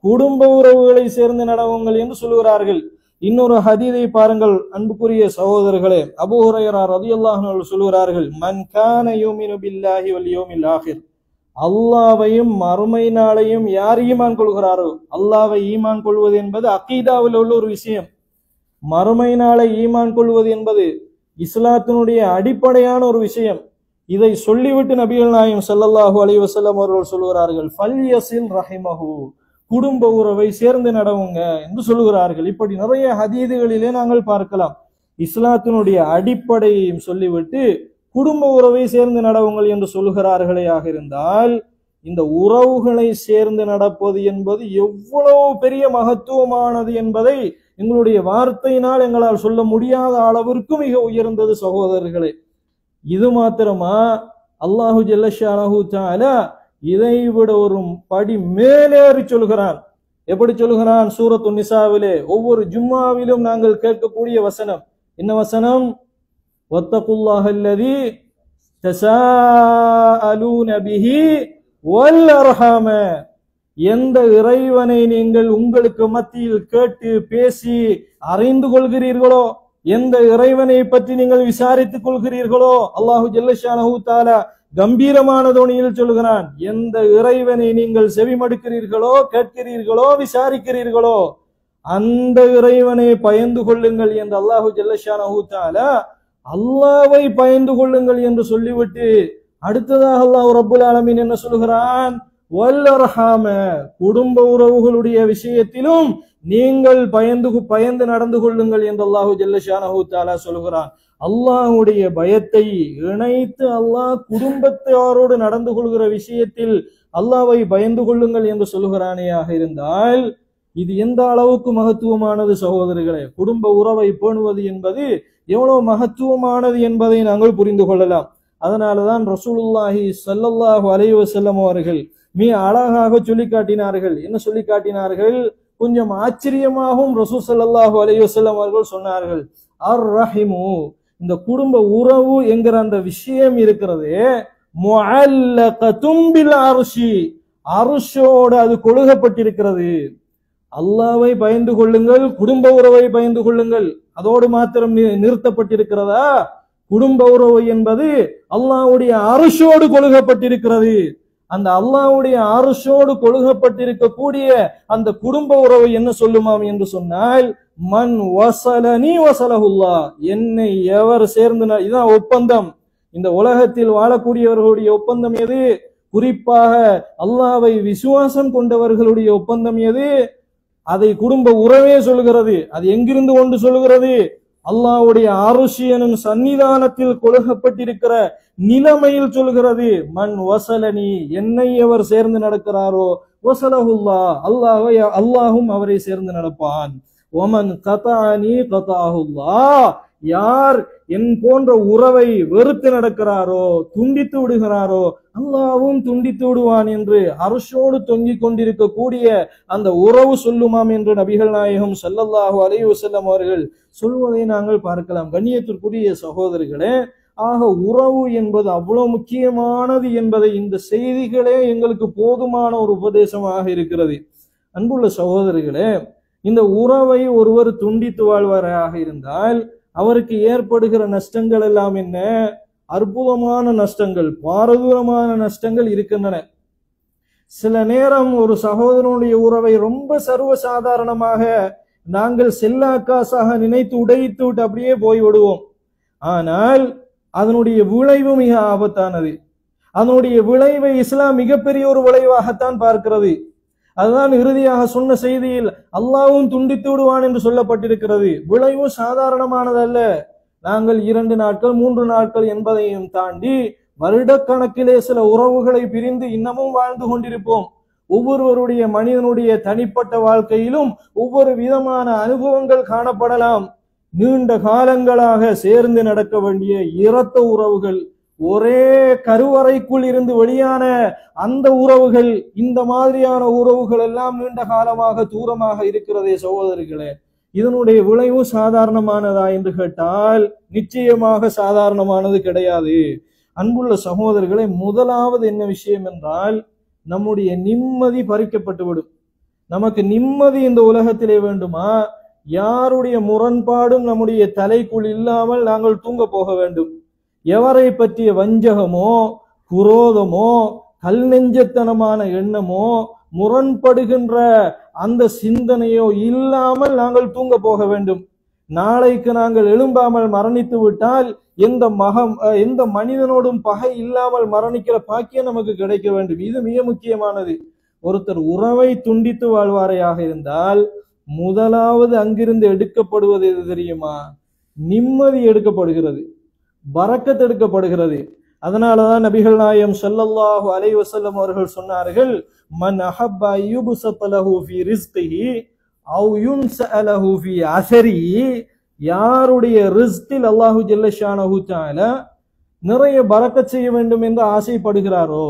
குடும்ப உறவுகளை சேர்ந்து நடவுங்கள் என்று சொல்கிறார்கள். இன்னொரு ஹதீஸை பாருங்கள் அன்புக்குரிய சகோதரர்களே. அபூ ஹுரைரா ரலியல்லாஹு அன்ஹு சொல்கிறார்கள், மன் கான யுமினு பில்லாஹி வல் யௌமில் ஆகிர், அல்லாஹ்வையும் மறுமை நாளையும் யார் ஈமான் கொள்கிறாரோ, அல்லாஹ்வை ஈமான் கொள்வது என்பது அகீதாவில் உள்ள ஒரு விஷயம். மறுமை நாளை ஈமான் கொள்வது என்பது இஸ்லாத்தினுடைய அடிப்படையான ஒரு விஷயம். இதை சொல்லிவிட்டு நபிகள் நாயகம் ஸல்லல்லாஹு அலைஹி வஸல்லம் அவர்கள் சொல்கிறார்கள், ஃபல்யஸில் ரஹிமஹு, குடும்ப உறவை சேர்ந்து நடவுங்க என்று சொல்லுகிறார்கள். இப்படி நிறைய ஹதீதுகளிலே நாங்கள் பார்க்கலாம். இஸ்லாத்தினுடைய அடிப்படையையும் சொல்லிவிட்டு குடும்ப உறவை சேர்ந்து நடவுங்கள் என்று சொல்லுகிறார்களே ஆக இருந்தால், இந்த உறவுகளை சேர்ந்து நடப்பது என்பது எவ்வளவு பெரிய மகத்துவமானது என்பதை எங்களுடைய வார்த்தையினால் எங்களால் சொல்ல முடியாத அளவிற்கு மிக உயர்ந்தது சகோதரர்களே. இது மாத்திரமா? அல்லாஹு ஜல்ல ஷானஹு தஆலா இதை விட ஒரு படி மேலேறி சொல்கிறான். எப்படி சொல்கிறான்? சூரத்து நிசாவிலே ஒவ்வொரு ஜும்மாவிலும் நாங்கள் கேட்கக்கூடிய வசனம் என்ன வசனம்? வத்தகுல்லாஹ அல்லதி தஸாஅலூன பிஹி வல் அர்ஹாம, எந்த இறைவனை நீங்கள் உங்களுக்கு மத்தியில் கேட்டு பேசி அறிந்து கொள்கிறீர்களோ, எந்த இறைவனை பற்றி நீங்கள் விசாரித்துக் கொள்கிறீர்களோ, அல்லாஹு ஜல்ல ஷானஹு தஆலா கம்பீரமான தோணியில் சொல்கிறான், எந்த இறைவனை நீங்கள் செவிமடுக்கிறீர்களோ, கேட்கிறீர்களோ, விசாரிக்கிறீர்களோ அந்த இறைவனை பயந்து கொள்ளுங்கள் என்று அல்லாஹு ஜல்லஷானஹு தஆலா அல்லாஹ்வை பயந்து கொள்ளுங்கள் என்று சொல்லிவிட்டு அடுத்ததாக அல்லாஹ் ரப்புல் ஆலமீன் என்ன சொல்கிறான்? வல்லர்ஹாம, குடும்ப உறவுகளுடைய விஷயத்திலும் நீங்கள் பயந்து நடந்து கொள்ளுங்கள் என்று அல்லாஹு ஜல்லஷானஹு தஆலா சொல்கிறான். அல்லாஹுடைய பயத்தை இணைத்து அல்லாஹ் குடும்பத்தாரோடு நடந்து கொள்கிற விஷயத்தில் அல்லாஹ்வை பயந்து கொள்ளுங்கள் என்று சொல்கிறானேயாக இருந்தால் இது எந்த அளவுக்கு மகத்துவமானது சகோதரர்களே! குடும்ப உறவை பேணுவது என்பது எவ்வளவு மகத்துவமானது என்பதை நாங்கள் புரிந்து கொள்ளலாம். அதனாலதான் ரசூலுல்லாஹி ஸல்லல்லாஹு அலைஹி வஸல்லம் அவர்கள் மிக அழகாக சொல்லி காட்டினார்கள். என்ன சொல்லி காட்டினார்கள்? கொஞ்சம் ஆச்சரியமாகவும் ரசூல் ஸல்லல்லாஹு அலைஹி வஸல்லம் அவர்கள் சொன்னார்கள், அர் ரஹிமு, இந்த குடும்ப உறவு என்கிற அந்த விஷயம் இருக்கிறது, முஅல்லகத்தும் பில் அர்ஷி, அர்ஷோடு அது கொழுகப்பட்டிருக்கிறது. அல்லாஹ்வை பயந்து கொள்ளுங்கள், குடும்ப உறவை பயந்து கொள்ளுங்கள், அதோடு மாத்திரம் நிறுத்தப்பட்டிருக்கிறதா? குடும்ப உறவு என்பது அல்லாஹ்வுடைய அர்ஷோடு கொழுகப்பட்டிருக்கிறது. அந்த அல்லாஹ்வுடைய அர்ஷோடு கொழுகப்பட்டிருக்கக்கூடிய அந்த குடும்ப உறவு என்ன சொல்லுமாம் என்று சொன்னால், மன் வஸலனி வஸலஹுல்லாஹ், என்னை எவர் சேர்ந்து, இதுதான் ஒப்பந்தம். இந்த உலகத்தில் வாழக்கூடியவர்களுடைய ஒப்பந்தம் எது? குறிப்பாக அல்லாஹ்வை விசுவாசம் கொண்டவர்களுடைய ஒப்பந்தம் எது? அதை குடும்ப உறவே சொல்கிறது. அது எங்கிருந்து கொண்டு சொல்கிறது? அல்லாஹ்வுடைய அர்ஷ் எனும் சன்னிதானத்தில் கொழுகப்பட்டிருக்கிற நிலைமையில் சொல்கிறது. மன் வஸலனி, என்னை எவர் சேர்ந்து நடக்கிறாரோ, வஸலஹுல்லாஹ், அல்லாஹும் அவரை சேர்ந்து நடப்பான். வமன் கதஅனி கதஅஹுல்லாஹ், யார் என் போன்ற உறவை வெறுத்து நடக்கிறாரோ, துண்டித்து விடுகிறாரோ, அல்லாஹ்வும் துண்டித்து விடுவான் என்று அர்ஷோடு தொங்கிக் கொண்டிருக்கக்கூடிய அந்த உறவு சொல்லுமாம் என்று நபிகள் நாயகம் ஸல்லல்லாஹு அலைஹி வஸல்லம் அவர்கள் சொல்வதை நாங்கள் பார்க்கலாம். கண்ணியத்திற்குரிய சகோதரர்களே, ஆக உறவு என்பது அவ்வளவு முக்கியமானது என்பதை இந்த செய்திகளே எங்களுக்கு போதுமான ஒரு உபதேசமாக இருக்கிறது. அன்புள்ள சகோதரர்களே, இந்த உறவை ஒருவர் துண்டித்து வாழ்வாராக இருந்தால் அவருக்கு ஏற்படுகிற நஷ்டங்கள் எல்லாம் என்ன? அற்புதமான நஷ்டங்கள், பாரதூரமான நஷ்டங்கள் இருக்கின்றன. சில நேரம் ஒரு சகோதரனுடைய உறவை ரொம்ப சர்வசாதாரணமாக நாங்கள் செல்லாக்காசாக நினைத்து உடைத்து விட்டு அப்படியே போய்விடுவோம். ஆனால் அதனுடைய விளைவு மிக ஆபத்தானது. அதனுடைய விளைவை இஸ்லாம் மிகப்பெரிய ஒரு விளைவாகத்தான் பார்க்கிறது. அதுதான் இறுதியாக சொன்ன செய்தியில் அல்லாஹ்வும் துண்டித்து விடுவான் என்று சொல்லப்பட்டிருக்கிறது. விளைவு சாதாரணமானதல்ல. நாங்கள் 2 நாட்கள் 3 நாட்கள் என்பதையும் தாண்டி வருடக்கணக்கிலே சில உறவுகளை பிரிந்து இன்னமும் வாழ்ந்து கொண்டிருப்போம். ஒவ்வொருவருடைய மனிதனுடைய தனிப்பட்ட வாழ்க்கையிலும் ஒவ்வொரு விதமான அனுபவங்கள் காணப்படலாம். நீண்ட காலங்களாக சேர்ந்து நடக்க வேண்டிய இரத்த உறவுகள், ஒரே கருவறைக்குள் இருந்து வெளியான அந்த உறவுகள், இந்த மாதிரியான உறவுகள் எல்லாம் நீண்ட காலமாக தூரமாக இருக்கிறதே சகோதரர்களே. இதனுடைய விளைவு சாதாரணமானதா என்று கேட்டால் நிச்சயமாக சாதாரணமானது கிடையாது. அன்புள்ள சகோதரர்களே, முதலாவது என்ன விஷயம் என்றால் நம்முடைய நிம்மதி பறிக்கப்பட்டுவிடும். நமக்கு நிம்மதி இந்த உலகத்திலே வேண்டுமா? யாருடைய முரண்பாடும் நம்முடைய தலைக்குள் இல்லாமல் நாங்கள் தூங்க போக வேண்டும். எவரை பற்றிய வஞ்சகமோ குரோதமோ கல் நெஞ்சத்தனமான எண்ணமோ முரண்படுகின்ற அந்த சிந்தனையோ இல்லாமல் நாங்கள் தூங்க போக வேண்டும். நாளைக்கு நாங்கள் எழும்பாமல் மரணித்து விட்டால் எந்த மனிதனோடும் பகை இல்லாமல் மரணிக்கிற பாக்கியம் நமக்கு கிடைக்க வேண்டும். இது மிக முக்கியமானது. ஒருத்தர் உறவை துண்டித்து வாழ்வாரையாக இருந்தால் முதலாவது அங்கிருந்து எடுக்கப்படுவது எது தெரியுமா? நிம்மதி எடுக்கப்படுகிறது, பரக்கத் எடுக்கப்படுகிறது. அதனாலதான் நபிகள் நாயகம் ஸல்லல்லாஹு அலைஹி வஸல்லம் அவர்கள் சொன்னார்கள், மன் அஹப்ப யுப்ஸத லஹு ஃபீ ரிஸ்கிஹி அவ் யுன்ஸஅ லஹு ஃபீ அஸரிஹி, யாருடைய ரிஸ்கில் அல்லாஹு ஜல்ல ஷானஹு தஆலா நிறைய பரக்கத் செய்ய வேண்டும் என்று ஆசைப்படுகிறாரோ,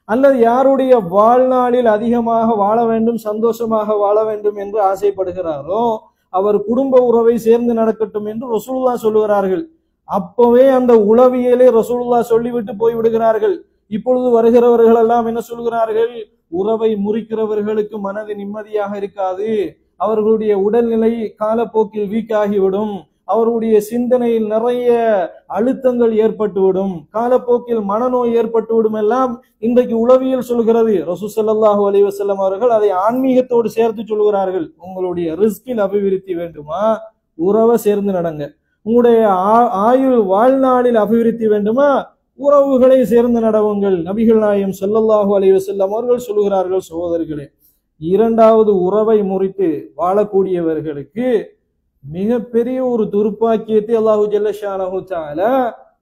அல்லது யாருடைய வாழ்நாளில் அதிகமாக வாழ வேண்டும், சந்தோஷமாக வாழ வேண்டும் என்று ஆசைப்படுகிறாரோ அவர் குடும்ப உறவை சேர்ந்து நடக்கட்டும் என்று ரசூலுல்லாஹ் சொல்லுகிறார்கள். அப்பவே அந்த உளவியலை ரசூலுல்லாஹ் சொல்லிவிட்டு போய்விடுகிறார்கள். இப்பொழுது வருகிறவர்கள் எல்லாம் என்ன சொல்கிறார்கள்? உறவை முறிக்கிறவர்களுக்கு மனது நிம்மதியாக இருக்காது, அவர்களுடைய உடல்நிலை காலப்போக்கில் வீக்காகிவிடும், அவருடைய சிந்தனையில் நிறைய அழுத்தங்கள் ஏற்பட்டுவிடும், காலப்போக்கில் மனநோய் ஏற்பட்டுவிடும் எல்லாம் இன்றைக்கு உளவியல் சொல்கிறது. ரசூல் ஸல்லல்லாஹு அலைஹி வஸல்லம் அவர்கள் அதை ஆன்மீகத்தோடு சேர்த்து சொல்கிறார்கள். உங்களுடைய ரிஸ்கில் அபிவிருத்தி வேண்டுமா, உறவை சேர்ந்து நடங்க. உங்களுடைய ஆயுள் வாழ்நாளில் அபிவிருத்தி வேண்டுமா, உறவுகளை சேர்ந்து நடவுங்கள். நபிகள் நாயகம் ஸல்லல்லாஹு அலைஹி வஸல்லம் அவர்கள் சொல்கிறார்கள், சகோதரர்களே, இரண்டாவது உறவை முறித்து வாழக்கூடியவர்களுக்கு மிகப்பெரிய ஒரு துர்ப்பாக்கியத்தை அல்லாஹு ஜல்ல ஷானஹு தஆலா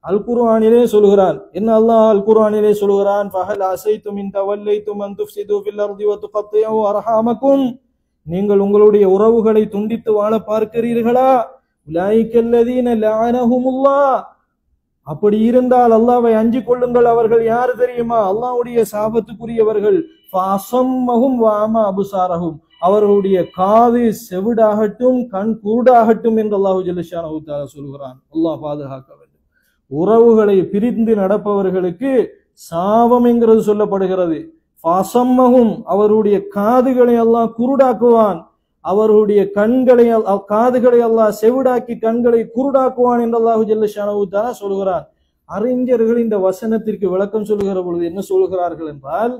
அல் குர்ஆனிலே சொல்கிறான். என்ன அல்லாஹ் அல் குர்ஆனிலே சொல்கிறான்? ஃபஹல் அஸைதும் இன் தவல்லைதும் அன் துஃப்ஸிது ஃபில் அர்தி வ துகத்தியு அர்ஹாமக்கும், நீங்கள் உங்களுடைய உறவுகளை துண்டித்து வாழ பார்க்கிறீர்களா? உலாயிகல்லதீன லஅனஹுமுல்லாஹ், அப்படி இருந்தால் அல்லாஹ்வை அஞ்சிக் கொள்ளுங்கள். அவர்கள் யார் தெரியுமா? அல்லாஹ்வுடைய சாபத்துக்குரியவர்கள். ஃபஅஸம்மஹும் வ அமா அப்சாரஹும், அவர்களுடைய காது செவிடாகட்டும், கண் குருடாகட்டும் என்று அல்லாஹ் ஜல்ல ஷானஹு தஆலா சொல்கிறான். அல்லாஹ் பாதுகாக்க வேண்டும். உறவுகளை பிரிந்து நடப்பவர்களுக்கு சாபம் என்கிறது சொல்லப்படுகிறது. ஃபஅஸம்மஹும், அவருடைய காதுகளை அல்லாஹ் குருடாக்குவான், அவர்களுடைய காதுகளை அல்லாஹ் செவிடாக்கி கண்களை குருடாக்குவான் என்று அல்லாஹ் ஜல்ல ஷானஹு தஆலா சொல்கிறான். அறிஞர்கள் இந்த வசனத்திற்கு விளக்கம் சொல்லுகிற பொழுது என்ன சொல்கிறார்கள் என்றால்,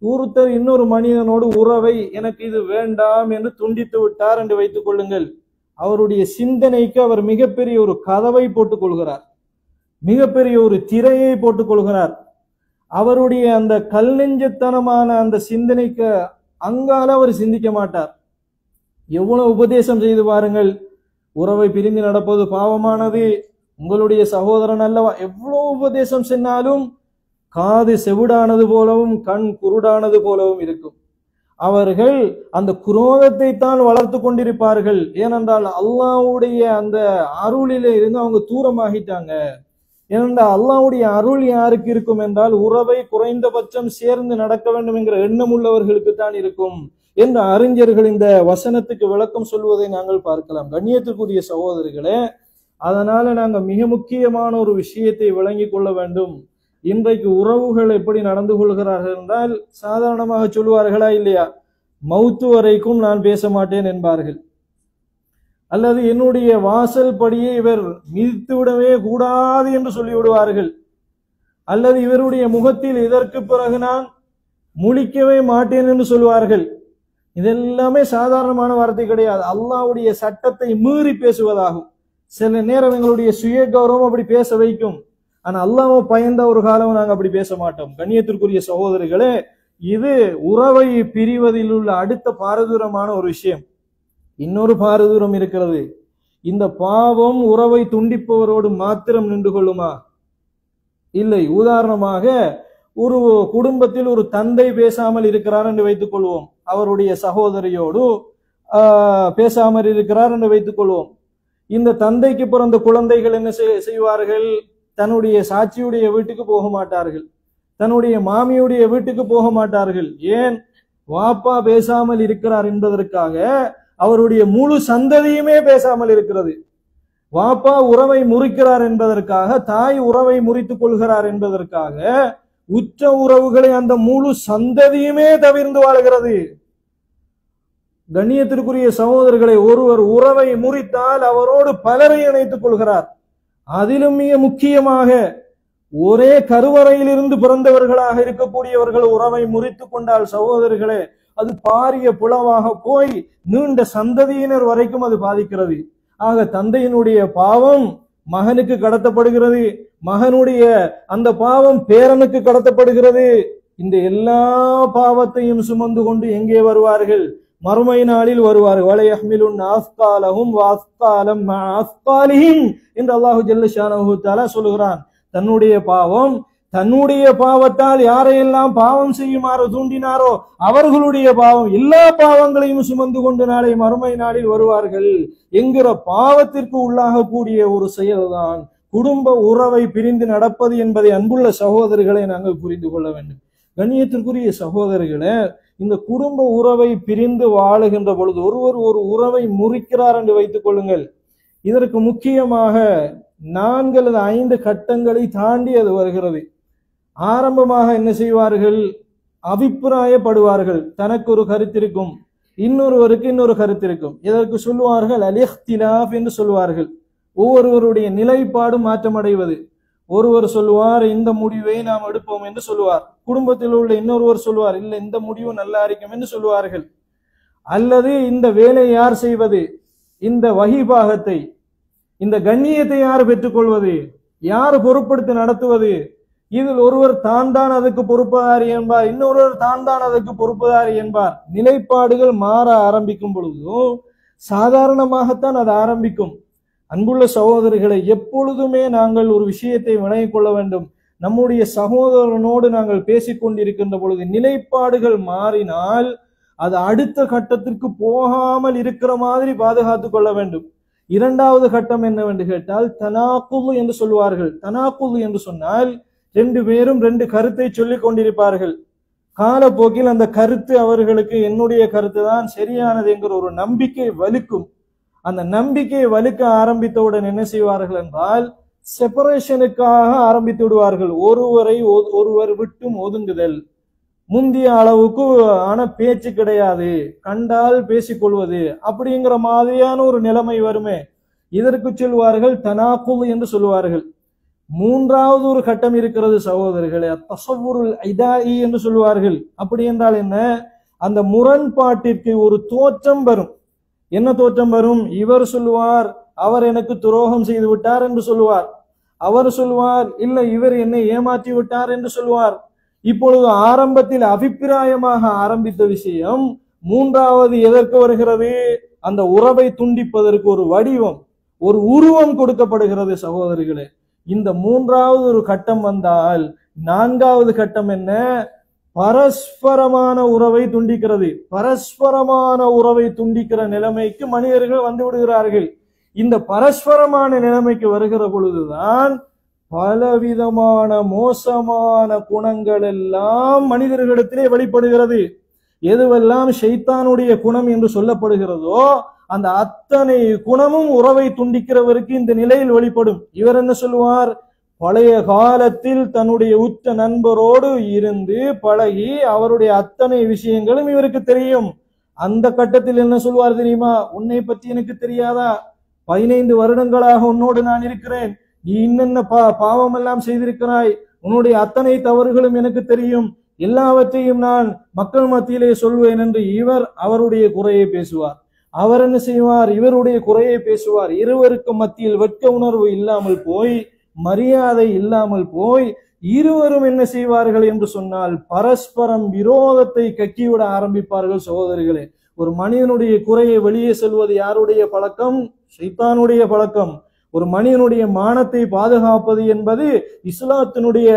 ஒருத்தர் இன்னொரு மனிதனோடு உறவை எனக்கு இது வேண்டாம் என்று துண்டித்து விட்டார் என்று வைத்துக் கொள்ளுங்கள். அவருடைய சிந்தனைக்கு அவர் மிகப்பெரிய ஒரு கதவை போட்டுக் கொள்கிறார், மிகப்பெரிய ஒரு திரையை போட்டுக் கொள்கிறார். அவருடைய அந்த கல் நெஞ்சத்தனமான அந்த சிந்தனைக்கு அங்கால அவர் சிந்திக்க மாட்டார். எவ்வளவு உபதேசம் செய்து பாருங்கள், உறவை பிரிந்து நடப்பது பாவமானது, உங்களுடைய சகோதரன் அல்லவா, எவ்வளவு உபதேசம் சொன்னாலும் காது செவிடானது போலவும் கண் குருடானது போலவும் இருக்கும். அவர்கள் அந்த குரோதத்தை தான் வளர்த்து கொண்டிருப்பார்கள். ஏனென்றால் அல்லாஹ்வுடைய அந்த அருளிலே இருந்து அவங்க தூரமாகிட்டாங்க. ஏனென்றால் அல்லாஹ்வுடைய அருள் யாருக்கு இருக்கும் என்றால், உறவை குறைந்தபட்சம் சேர்ந்து நடக்க வேண்டும் என்கிற எண்ணம் உள்ளவர்களுக்கு தான் இருக்கும் என்று அறிஞர்கள் இந்த வசனத்துக்கு விளக்கம் சொல்வதை நாங்கள் பார்க்கலாம். கண்ணியத்துக்குரிய சகோதரர்களே, அதனால நாங்க மிக முக்கியமான ஒரு விஷயத்தை விளங்கிக் கொள்ள வேண்டும். இன்றைக்கு உறவுகள் எப்படி நடந்து கொள்கிறார்கள் என்றால், சாதாரணமாக சொல்லுவார்களா இல்லையா, மௌத்து வரைக்கும் நான் பேச மாட்டேன் என்பார்கள், அல்லது என்னுடைய வாசல் படியை இவர் மிதித்து விடவே கூடாது என்று சொல்லிவிடுவார்கள், அல்லது இவருடைய முகத்தில் இதற்கு பிறகு நான் முழிக்கவே மாட்டேன் என்று சொல்வார்கள். இதெல்லாமே சாதாரணமான வார்த்தை கிடையாது, அல்லாஹ்வுடைய சட்டத்தை மீறி பேசுவதாகும். சில நேரம் எங்களுடைய சுய கௌரவம் அப்படி பேச வைக்கும், ஆனா அல்லாஹ்வை பயந்த ஒரு காலம் நாங்கள் அப்படி பேச மாட்டோம். கண்ணியத்திற்குரிய சகோதரர்களே, இது உறவை பிரிவதில் உள்ள அடுத்த பாரதூரமான ஒரு விஷயம். இன்னொரு பாரதூரம் இருக்கிறது. இந்த பாவம் உறவை துண்டிப்பவரோடு மாத்திரம் நின்று கொள்ளுமா? இல்லை. உதாரணமாக, ஒரு குடும்பத்தில் ஒரு தந்தை பேசாமல் இருக்கிறார் என்று வைத்துக் கொள்வோம், அவருடைய சகோதரியோடு பேசாமல் இருக்கிறார் என்று வைத்துக் கொள்வோம். இந்த தந்தைக்கு பிறந்த குழந்தைகள் என்ன செய்வார்கள்? தன்னுடைய சாட்சியுடைய வீட்டுக்கு போக மாட்டார்கள், தன்னுடைய மாமியுடைய வீட்டுக்கு போக மாட்டார்கள். ஏன்? வாப்பா பேசாமல் இருக்கிறார் என்பதற்காக அவருடைய முழு சந்ததியுமே பேசாமல் இருக்கிறது. வாப்பா உறவை முறிக்கிறார் என்பதற்காக, தாய் உறவை முறித்துக் கொள்கிறார் என்பதற்காக உற்ற உறவுகளை அந்த முழு சந்ததியுமே தவிர்ந்து வாழ்கிறது. கண்ணியத்திற்குரிய சகோதரர்களை, ஒருவர் உறவை முறித்தால் அவரோடு பலரை இணைத்துக் கொள்கிறார். அதிலும் மிக முக்கியமாக, ஒரே கருவறையில் இருந்து பிறந்தவர்களாக இருக்கக்கூடியவர்கள் உறவை முறித்து கொண்டால் சகோதரர்களே, அது பாரிய புலவாக போய் நீண்ட சந்ததியினர் வரைக்கும் அது பாதிக்கிறது. ஆக தந்தையினுடைய பாவம் மகனுக்கு கடத்தப்படுகிறது, மகனுடைய அந்த பாவம் பேரனுக்கு கடத்தப்படுகிறது. இந்த எல்லா பாவத்தையும் சுமந்து கொண்டு எங்கே வருவார்கள்? மறுமை நாளில் வருவார்கள். வலையஹ்மிலுன் அஸ்காலஹும் வஅஸ்காலம் மஅஸ்காலிஹிம் என்று அல்லாஹ் ஜல்ல ஷானஹு தஆலா சொல்கிறான். தன்னுடைய பாவத்தால் யாரையெல்லாம் பாவம் செய்யுமாறோ தூண்டினாரோ அவர்களுடைய பாவம், எல்லா பாவங்களையும் சுமந்து கொண்டு நாளை மறுமை நாளில் வருவார்கள் என்கிற பாவத்திற்கு உள்ளாகக்கூடிய ஒரு செயல்தான் குடும்ப உறவை பிரிந்து நடப்பது என்பதை அன்புள்ள சகோதரர்களை நாங்கள் புரிந்து கொள்ள வேண்டும். கண்ணியத்திற்குரிய சகோதரர்களே, இந்த குடும்ப உறவை பிரிந்து வாழுகின்ற பொழுது ஒருவர் ஒரு உறவை முறிக்கிறார் என்று வைத்துக் கொள்ளுங்கள். இதற்கு முக்கியமாக 4 அல்லது 5 கட்டங்களை தாண்டி அது வருகிறது. ஆரம்பமாக என்ன செய்வார்கள்? அபிப்பிராயப்படுவார்கள். தனக்கு ஒரு கருத்து இருக்கும், இன்னொருவருக்கு இன்னொரு கருத்து இருக்கும். இதற்கு சொல்லுவார்கள் அல் இஹ்திலாஃப் என்று சொல்வார்கள். ஒவ்வொருவருடைய நிலைப்பாடு மாற்றமடைவது. ஒருவர் சொல்லுவார் இந்த முடிவை நாம் எடுப்போம் என்று சொல்லுவார். குடும்பத்தில் உள்ள இன்னொருவர் சொல்லுவார் இல்ல இந்த முடிவு நல்லா இருக்கும் என்று சொல்லுவார்கள். அல்லது இந்த வேலையை யார் செய்வது, இந்த வஹிபாகத்தை, இந்த கண்ணியத்தை யார் பெற்றுக்கொள்வது, யார் பொறுப்படுத்தி நடத்துவது, இதில் ஒருவர் தான் அதுக்கு பொறுப்புதாரி என்பார், இன்னொருவர் தான் அதுக்கு பொறுப்புதாரி என்பார். நிலைப்பாடுகள் மாற ஆரம்பிக்கும் பொழுதும் சாதாரணமாகத்தான் அது ஆரம்பிக்கும். அன்புள்ள சகோதரர்களை, எப்பொழுதுமே நாங்கள் ஒரு விஷயத்தை விளங்கிக் கொள்ள வேண்டும். நம்முடைய சகோதரனோடு நாங்கள் பேசிக்கொண்டிருக்கின்ற பொழுது நிலைப்பாடுகள் மாறினால் அது அடுத்த கட்டத்திற்கு போகாமல் இருக்கிற மாதிரி பாதுகாத்துக் கொள்ள வேண்டும். இரண்டாவது கட்டம் என்னவென்று கேட்டால் தனாக்குது என்று சொல்வார்கள். தனாக்குது என்று சொன்னால் ரெண்டு பேரும் ரெண்டு கருத்தை சொல்லிக் கொண்டிருப்பார்கள். காலப்போக்கில் அந்த கருத்து அவர்களுக்கு என்னுடைய கருத்து தான் சரியானது என்கிற ஒரு நம்பிக்கை வலுக்கும். அந்த நம்பிக்கையை வலுக்க ஆரம்பித்தவுடன் என்ன செய்வார்கள் என்றால் செப்பரேஷனுக்காக ஆரம்பித்து விடுவார்கள். ஒருவர் விட்டும் ஒதுங்குதல், முந்திய அளவுக்கு ஆன பேச்சு கிடையாது, கண்டால் பேசிக்கொள்வது அப்படிங்கிற மாதிரியான ஒரு நிலைமை வருமே, இதற்கு சொல்வார்கள் தனாக்குது என்று சொல்வார்கள். மூன்றாவது ஒரு கட்டம் இருக்கிறது சகோதரர்களே, தஸவ்வுருல் இதாஇ என்று சொல்வார்கள். அப்படி என்றால் என்ன, அந்த முரண்பாட்டிற்கு ஒரு தோற்றம் வரும். என்ன தோற்றம் வரும்? இவர் சொல்லுவார் அவர் எனக்கு துரோகம் செய்து விட்டார் என்று சொல்லுவார், அவர் சொல்லுவார் இல்ல இவர் என்னை ஏமாற்றி விட்டார் என்று சொல்லுவார். இப்பொழுது ஆரம்பத்தில் அபிப்பிராயமாக ஆரம்பித்த விஷயம் மூன்றாவது எதற்கு வருகிறது? அந்த உறவை துண்டிப்பதற்கு ஒரு வடிவம், ஒரு உருவம் கொடுக்கப்படுகிறது சகோதரிகளே. இந்த மூன்றாவது ஒரு கட்டம் வந்தால் நான்காவது கட்டம் என்ன? பரஸ்பரமான உறவை துண்டிக்கிறது. பரஸ்பரமான உறவை துண்டிக்கிற நிலைமைக்கு மனிதர்கள் வந்து விடுகிறார்கள். இந்த பரஸ்பரமான நிலைமைக்கு வருகிற பொழுதுதான் பலவிதமான மோசமான குணங்கள் எல்லாம் மனிதர்களிடத்திலே வெளிப்படுகிறது. எதுவெல்லாம் ஷைத்தானுடைய குணம் என்று சொல்லப்படுகிறதோ அந்த அத்தனை குணமும் உறவை துண்டிக்கிறவருக்கு இந்த நிலையில் வெளிப்படும். இவர் என்ன சொல்லுவார்? பழைய காலத்தில் தன்னுடைய உற்ற நண்பரோடு இருந்து பழகி அவருடைய அத்தனை விஷயங்களும் இவருக்கு தெரியும். அந்த கட்டத்தில் என்ன சொல்வார் தெரியுமா? உன்னை பற்றி எனக்கு தெரியாதா? 15 வருடங்களாக உன்னோடு நான் இருக்கிறேன், நீ இன்னென்ன பாவம் எல்லாம் செய்திருக்கிறாய், உன்னுடைய அத்தனை தவறுகளும் எனக்கு தெரியும், எல்லாவற்றையும் நான் மக்கள் மத்தியிலே சொல்வேன் என்று இவர் அவருடைய குறையை பேசுவார். அவர் என்ன செய்வார்? இவருடைய குறையை பேசுவார். இருவருக்கு மத்தியில் வெட்க உணர்வு இல்லாமல் போய், மரியாதை இல்லாமல் போய், இருவரும் என்ன செய்வார்கள் என்று சொன்னால் பரஸ்பரம் விரோதத்தை கக்கிவிட ஆரம்பிப்பார்கள். சகோதரிகளே, ஒரு மனிதனுடைய குறையை வெளியே செல்வது யாருடைய பழக்கம்? ஷைத்தானுடைய பழக்கம். ஒரு மனிதனுடைய மானத்தை பாதுகாப்பது என்பது இஸ்லாத்தினுடைய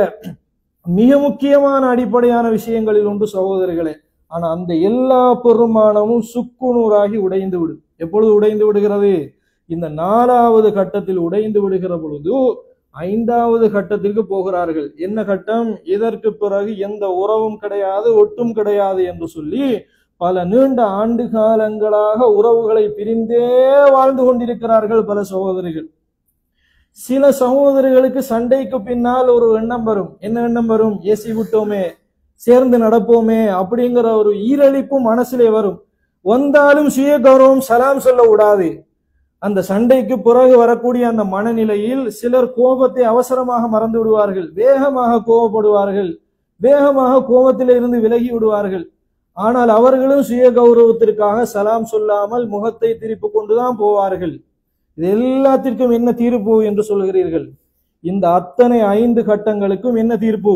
மிக முக்கியமான அடிப்படையான விஷயங்களில் ஒன்று சகோதரிகளே. ஆனா அந்த எல்லா பெருமானமும் சுக்குநூறாகி உடைந்து விடும். எப்பொழுது உடைந்து விடுகிறது? இந்த 4வது கட்டத்தில் உடைந்து விடுகிற பொழுது 5வது கட்டத்திற்கு போகிறார்கள். என்ன கட்டம்? இதற்கு பிறகு எந்த உறவும் கிடையாது, ஒட்டும் கிடையாது என்று சொல்லி பல நீண்ட ஆண்டு காலங்களாக உறவுகளை பிரிந்தே வாழ்ந்து கொண்டிருக்கிறார்கள் பல சகோதரிகள். சில சகோதரிகளுக்கு சண்டைக்கு பின்னால் ஒரு எண்ணம் வரும். என்ன எண்ணம் வரும்? ஏசி விட்டோமே, சேர்ந்து நடப்போமே அப்படிங்கிற ஒரு ஈரழிப்பு மனசிலே வரும். வந்தாலும் சுய கௌரவம் சலாம் சொல்ல விடாது. அந்த சண்டைக்கு பிறகு வரக்கூடிய அந்த மனநிலையில் சிலர் கோபத்தை அவசரமாக மறந்து விடுவார்கள், வேகமாக கோபப்படுவார்கள், வேகமாக கோபத்திலே இருந்து விலகி விடுவார்கள். ஆனால் அவர்களும் சுய கௌரவத்திற்காக சலாம் சொல்லாமல் முகத்தை திருப்பி கொண்டுதான் போவார்கள். இது எல்லாத்திற்கும் என்ன தீர்ப்பு என்று சொல்கிறீர்கள்? இந்த அத்தனை 5 கட்டங்களுக்கும் என்ன தீர்ப்பு?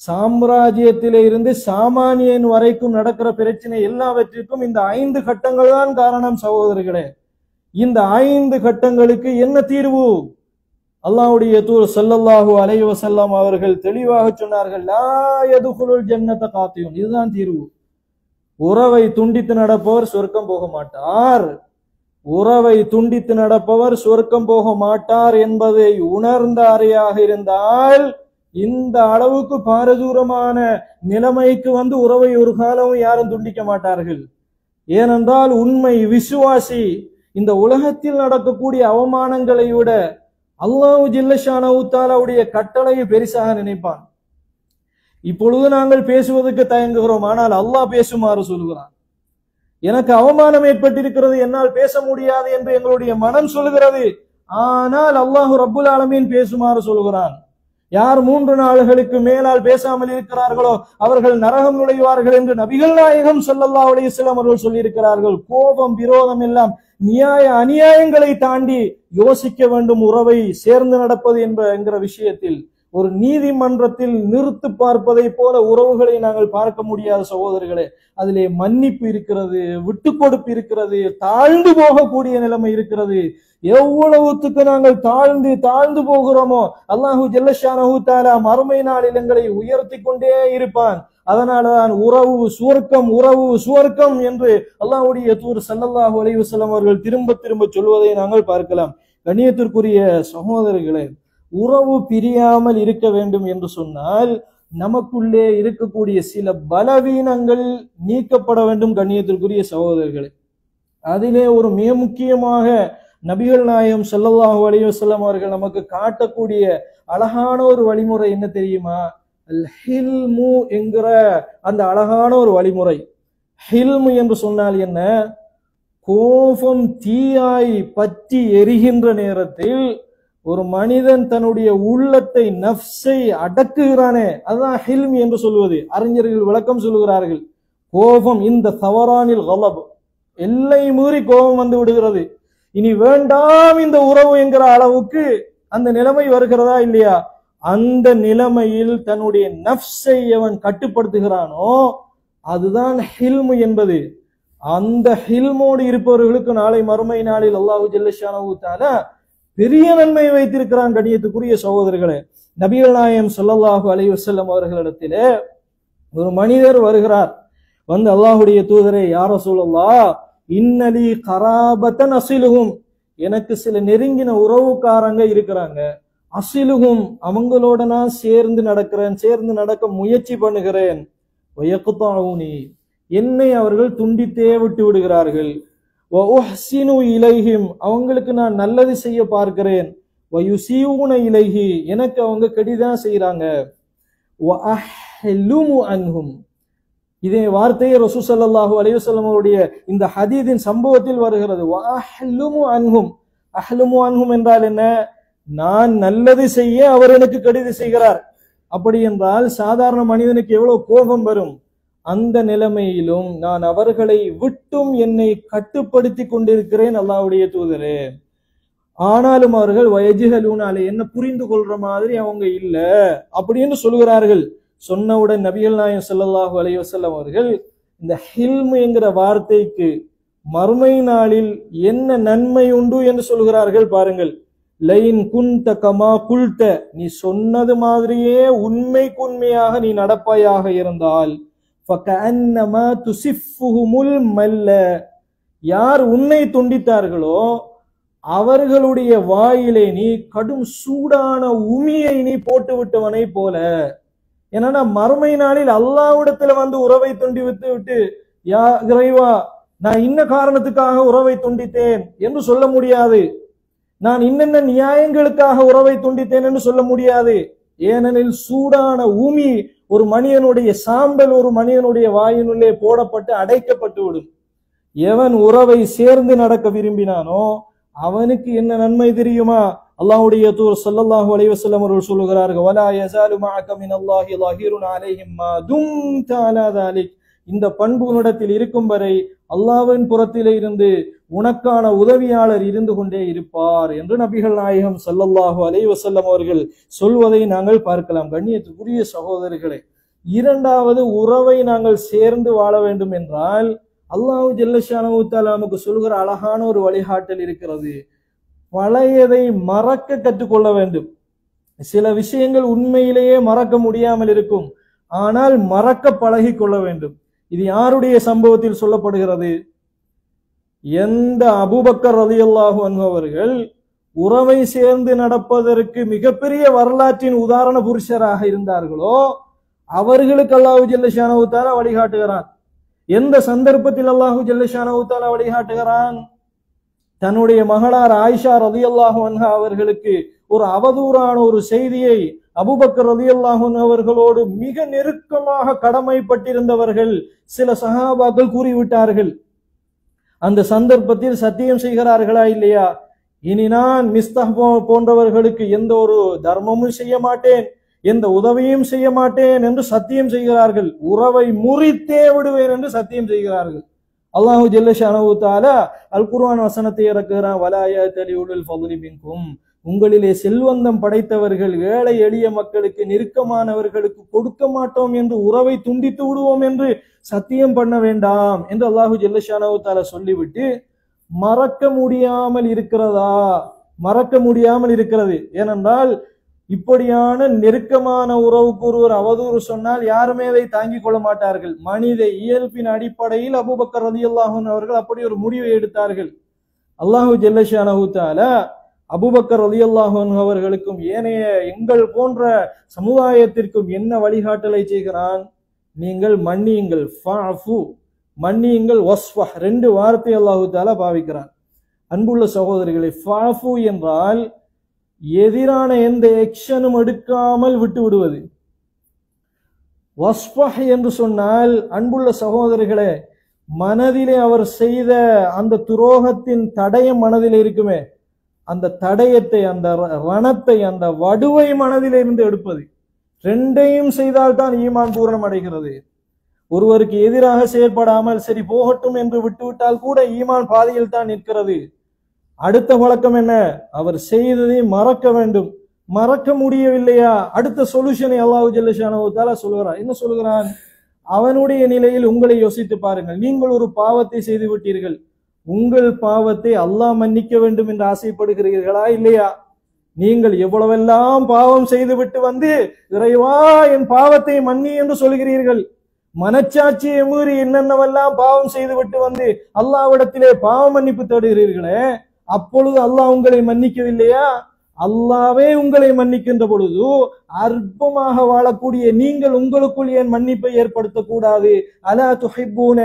சாம்ராஜ்யத்திலே இருந்து சாமானியன் வரைக்கும் நடக்கிற பிரச்சனை எல்லாவற்றிற்கும் இந்த 5 கட்டங்கள் தான் காரணம் சகோதரர்களே. இந்த 5 கட்டங்களுக்கு என்ன தீர்வு? அல்லாஹ்வுடைய தூதர் ஸல்லல்லாஹு அலைஹி வஸல்லம் அவர்கள் தெளிவாக சொன்னார்கள், லா யதுகுலுல் ஜன்னத காத்தியுன். இதுதான் தீர்வு. உறவை துண்டித்து நடப்பவர் சொர்க்கம் போக மாட்டார். உறவை துண்டித்து நடப்பவர் சொர்க்கம் போக மாட்டார் என்பதை உணர்ந்தாரையாக இருந்தால் இந்த அளவுக்கு பாரதூரமான நிலைமைக்கு வந்து உறவை ஒரு காலமும் யாரும் துண்டிக்க மாட்டார்கள். ஏனென்றால் உண்மை விசுவாசி இந்த உலகத்தில் நடக்கக்கூடிய அவமானங்களை விட அல்லாஹ் ஜல்ல ஷானஹு தஆலாவுடைய கட்டளையை பெரிசாக நினைப்பான். இப்பொழுது நாங்கள் பேசுவதற்கு தயங்குகிறோம், ஆனால் அல்லாஹ் பேசுமாறு சொல்கிறான். எனக்கு அவமானம் ஏற்பட்டிருக்கிறது, என்னால் பேச முடியாது என்று எங்களுடைய மனம் சொல்கிறது. ஆனால் அல்லாஹு ரப்புல் ஆலமீன் பேசுமாறு சொல்கிறான். யார் 3 நாளுகளுக்கு மேலால் பேசாமல் இருக்கிறார்களோ அவர்கள் நரகம் நுழைவார்கள் என்று நபிகள் நாயகம் ஸல்லல்லாஹு அலைஹி வஸல்லம் அவர்கள் சொல்லியிருக்கிறார்கள். கோபம் விரோதம் எல்லாம் நியாய அநியாயங்களை தாண்டி யோசிக்க வேண்டும் உறவை சேர்ந்து நடப்பது என்கிற விஷயத்தில். ஒரு நீதிமன்றத்தில் நிறுத்து பார்ப்பதை போல உறவுகளை நாங்கள் பார்க்க முடியாத சகோதரர்களே. அதிலே மன்னிப்பு இருக்கிறது, விட்டு கொடுப்பு இருக்கிறது, தாழ்ந்து போகக்கூடிய நிலைமை இருக்கிறது. எவ்வளவுத்துக்கு நாங்கள் தாழ்ந்து போகிறோமோ அல்லாஹு ஜல்லஷானஹு தஆலா மறுமை நாளில் எங்களை உயர்த்தி கொண்டே இருப்பான். அதனாலதான் உறவு சுவர்க்கம் என்று அல்லாஹ்வுடைய தூதர் ஸல்லல்லாஹு அலைஹி வஸல்லம் அவர்கள் திரும்ப திரும்ப சொல்வதை நாங்கள் பார்க்கலாம். கண்ணியத்திற்குரிய சகோதரர்களே, உறவு பிரியாமல் இருக்க வேண்டும் என்று சொன்னால் நமக்குள்ளே இருக்கக்கூடிய சில பலவீனங்கள் நீக்கப்பட வேண்டும். கண்ணியத்திற்குரிய சகோதரர்களே, அதிலே ஒரு மிக முக்கியமாக நபிகள் நாயகம் ஸல்லல்லாஹு அலைஹி வஸல்லம் அவர்கள் நமக்கு காட்டக்கூடிய அழகான ஒரு வழிமுறை என்ன தெரியுமா? அல் ஹில்மு என்கிற அந்த அழகான ஒரு வழிமுறை. ஹில்மு என்று சொன்னால் என்ன? கோபம் தீயாய் பற்றி எரிகின்ற நேரத்தில் ஒரு மனிதன் தன்னுடைய உள்ளத்தை நஃப்ஸை அடக்குகிறானே, அதுதான் ஹில்ம் என்று சொல்வது. அறிஞர்கள் விளக்கம் சொல்லுகிறார்கள். கோபம் இந்த தவறானில் கலப், எல்லை மீறி கோபம் வந்து விடுகிறது. இனி வேண்டாம் இந்த உறவு என்கிற அளவுக்கு அந்த நிலைமை வருகிறதா இல்லையா? அந்த நிலைமையில் தன்னுடைய நஃப்ஸை அவன் கட்டுப்படுத்துகிறானோ அதுதான் ஹில்மு என்பது. அந்த ஹில்மோடு இருப்பவர்களுக்கு நாளை மறுமை நாளில் அல்லாஹு ஜல்லஷானஹு தஆலா பெரிய நன்மை வைத்திருக்கிறான். கண்ணியத்துக்குரிய சகோதரர்களே, நபிகள் நாயகம் ஸல்லல்லாஹு அலைஹி வஸல்லம் அவர்களிடத்திலே ஒரு மனிதர் வருகிறார். வந்து அல்லாஹுடைய தூதரே, யா ரசூலல்லாஹ், இன்னலி கராபத்தன் அசிலுகும், எனக்கு சில நெருங்கின உறவுக்காரங்க இருக்கிறாங்க. அசிலுகும், அவங்களோட நான் சேர்ந்து நடக்க முயற்சி பண்ணுகிறேன். வயக்தாஊனி, என்னை அவர்கள் துண்டித்தே விட்டு விடுகிறார்கள். வஉஹ்சினு இலைஹிம், அவங்களுக்கு நான் நல்லது செய்ய பார்க்கிறேன். வயுஸீஊன இலைஹி, எனக்கு அவங்க கெடுதான் செய்யறாங்க. வஅஹ்லுமு அன்ஹும், இதே வார்த்தையை ரசூல் ஸல்லல்லாஹு அலைஹி வஸல்லம் அவருடைய இந்த ஹதீஸின் சம்பவத்தில் வருகிறது. வஅஹ்லுமு அன்ஹும், அஹ்லுமு அன்ஹும் என்றால் என்ன? நான் நல்லது செய்ய அவர் எனக்கு கெடுதி செய்கிறார். அப்படி என்றால் சாதாரண மனிதனுக்கு எவ்வளவு கோபம் வரும். அந்த நிலைமையிலும் நான் அவர்களை விட்டும் என்னை கட்டுப்படுத்தி கொண்டிருக்கிறேன் அல்லாஹ்வுடைய தூதரே. ஆனாலும் அவர்கள் வயஜிஹலூனாலே, என்ன புரிந்து கொள்ற மாதிரி அவங்க இல்ல அப்படின்னு சொல்கிறார்கள். சொன்னவுடன் நபிகள் நாயகம் ஸல்லல்லாஹு அலைஹி வஸல்லம் அவர்கள் இந்த ஹில்ம் என்கிற வார்த்தைக்கு மறுமை நாளில் என்ன நன்மை உண்டு என்று சொல்கிறார்கள் பாருங்கள். லைன் குன்த கமா குல்த, நீ சொன்னது மாதிரியே உண்மைக்கு உண்மையாக நீ நடப்பாயாக இருந்தால், ஃபகஅன்னமா துசிஃபுஹுமுல் மல்ல, யார் உன்னை துண்டித்தார்களோ அவர்களுடைய வாயிலே நீ கடும் சூடான உமியை நீ போட்டு விட்டவனை போல. ஏன்னா மறுமை நாளில் அல்லாஹ்விடத்துல வந்து உறவை துண்டி விட்டு யா இறைவா, நான் இன்ன காரணத்துக்காக உறவை துண்டித்தேன் என்று சொல்ல முடியாது. நான் இன்னென்ன நியாயங்களுக்காக உறவை துண்டித்தேன் என்று சொல்ல முடியாது. ஏனெனில் சூடான உமி ஒரு மனிதனுடைய சாம்பல் ஒரு மனிதனுடைய வாயினுள்ளே போடப்பட்டு அடைக்கப்பட்டு விடும். எவன் உறவை சேர்ந்து நடக்க விரும்பினானோ அவனுக்கு என்ன நன்மை தெரியுமா? அல்லாஹ்வுடைய தூதர் ஸல்லல்லாஹு அலைஹி வஸல்லம் அவர்கள் சொல்கிறார்கள், வலா யஸாலு மஅக மினல்லாஹி ஸஹீருன் அலைஹிம் மா தும்த அலா ذلك, இந்த பண்பு உன்னிடத்தில் இருக்கும் வரை அல்லாஹ்வின் புறத்திலே இருந்து உனக்கான உதவியாளர் இருந்து கொண்டே இருப்பார் என்று நபிகள் நாயகம் ஸல்லல்லாஹு அலைஹி வஸல்லம் அவர்கள் சொல்வதை நாங்கள் பார்க்கலாம். கண்ணியத்துக்குரிய சகோதரர்களே, இரண்டாவது, உறவை நாங்கள் சேர்ந்து வாழ வேண்டும் என்றால் அல்லாஹ் ஜல்லஷானஹு தஆலா நமக்கு சொல்கிற அழகான ஒரு வழிகாட்டல் இருக்கிறது. பழையதை மறக்க கற்றுக்கொள்ள வேண்டும். சில விஷயங்கள் உண்மையிலேயே மறக்க முடியாமல் இருக்கும், ஆனால் மறக்க பழகி கொள்ள வேண்டும். இது யாருடைய சம்பவத்தில் சொல்லப்படுகிறது? எந்த அபூபக்கர் ரலியல்லாஹு அன்ஹு அவர்கள் உறவை சேர்ந்து நடப்பதற்கு மிகப்பெரிய வரலாற்றின் உதாரண புருஷராக இருந்தார்களோ அவர்களுக்கு அல்லாஹு ஜல்லஷானஹு தஆலா வழிகாட்டுகிறான். எந்த சந்தர்ப்பத்தில் அல்லாஹு ஜல்லஷானஹு தஆலா வழிகாட்டுகிறான்? தன்னுடைய மகளார் ஆயிஷா ரலியல்லாஹு அன்ஹா அவர்களுக்கு ஒரு அவதூறான ஒரு செய்தியை அபூபக்கர் ரலியல்லாஹு அன்ஹு அவர்களோடு மிக நெருக்கமாக கடமைப்பட்டிருந்தவர்கள் சில சஹாபாக்கள் கூறிவிட்டார்கள். அந்த சந்தர்ப்பத்தில் சத்தியம் செய்கிறார்களா இல்லையா? இனி நான் மிஸ்தாஹ் போன்றவர்களுக்கு எந்த ஒரு தர்மமும் செய்ய மாட்டேன், எந்த உதவியும் செய்ய மாட்டேன் என்று சத்தியம் செய்கிறார்கள். உறவை முறித்தே விடுவேன் என்று சத்தியம் செய்கிறார்கள். அல்லாஹு ஜல்ல ஷானஹு தஆலா அல் குர்ஆன் வசனத்தை இறக்குகிறான், வலா யஅதலி உலுல் ஃபضل மின்கும், உங்களிலே செல்வந்தம் படைத்தவர்கள் ஏழை எளிய மக்களுக்கு நெருக்கமானவர்களுக்கு கொடுக்க மாட்டோம் என்று உறவை துண்டித்து விடுவோம் என்று சத்தியம் பண்ண வேண்டாம் என்று அல்லாஹு ஜல்ல ஷானஹு தஆலா சொல்லிவிட்டு மறக்க முடியாமல் இருக்கிறது. ஏனென்றால் இப்படியான நெருக்கமான உறவுக்கு ஒருவர் அவதூறு சொன்னால் யாருமே அதை தாங்கிக் கொள்ள மாட்டார்கள். மனித இயல்பின் அடிப்படையில் அபூபக்கர் ரலியல்லாஹு அன்ஹு அவர்கள் அப்படி ஒரு முடிவை எடுத்தார்கள். அல்லாஹு ஜல்ல ஷானஹு தஆலா அபூபக்கர் ரலியல்லாஹு அன்ஹு அவர்களுக்கும் ஏனைய எங்கள் போன்ற சமுதாயத்திற்கும் என்ன வழிகாட்டலை செய்கிறான்? நீங்கள் மன்னியுங்கள், ஃபஅஃபு, மன்னியுங்கள், வஸ்ஃபஹ், ரெண்டு வார்த்தை அல்லாஹு தஆலா பாவிக்கிறான். அன்புள்ள சகோதரிகளே, ஃபஅஃபு என்றால் எதிரான எந்த ஆக்ஷனும் எடுக்காமல் விட்டு விடுவது. வஸ்ஃபஹ் என்று சொன்னால், அன்புள்ள சகோதரிகளே, மனதிலே அவர் செய்த அந்த துரோகத்தின் தடயம் மனதிலே இருக்குமே, அந்த தடயத்தை, அந்த ரணத்தை, அந்த வடுவை மனதிலிருந்து எடுப்பது. ரெண்டையும் செய்தால்தான் ஈமான் பூரணம் அடைகிறது. ஒருவருக்கு எதிராக செயல்படாமல் சரி போகட்டும் என்று விட்டுவிட்டால் கூட ஈமான் பாதியில் தான் நிற்கிறது. அடுத்த வழக்கம் என்ன? அவர் செய்ததை மறக்க வேண்டும். மறக்க முடியவில்லையா? அடுத்த சொல்யூஷனை அல்லாஹ் ஜல்ல ஷானஹு தஆலா சொல்கிறான். என்ன சொல்கிறான்? அவனுடைய நிலையில் உங்களை யோசித்து பாருங்கள். நீங்கள் ஒரு பாவத்தை செய்து விட்டீர்கள். உங்கள் பாவத்தை அல்லாஹ் மன்னிக்க வேண்டும் என்று ஆசைப்படுகிறீர்களா இல்லையா? நீங்கள் எவ்வளவெல்லாம் பாவம் செய்துவிட்டு வந்து இறைவா என் பாவத்தை மன்னி என்று சொல்கிறீர்கள். மனச்சாட்சியை மீறி என்னென்னவெல்லாம் பாவம் செய்துவிட்டு வந்து அல்லாஹ்விடத்திலே பாவ மன்னிப்பு தேடுகிறீர்களே, அப்பொழுது அல்லாஹ் உங்களை மன்னிக்கவில்லையா? அல்லாவே உங்களை மன்னிக்கின்ற பொழுது அற்பமாக வாழக்கூடிய நீங்கள் உங்களுக்குள் ஏன் மன்னிப்பை ஏற்படுத்தக்கூடாது? அலா துஹிப்பூன,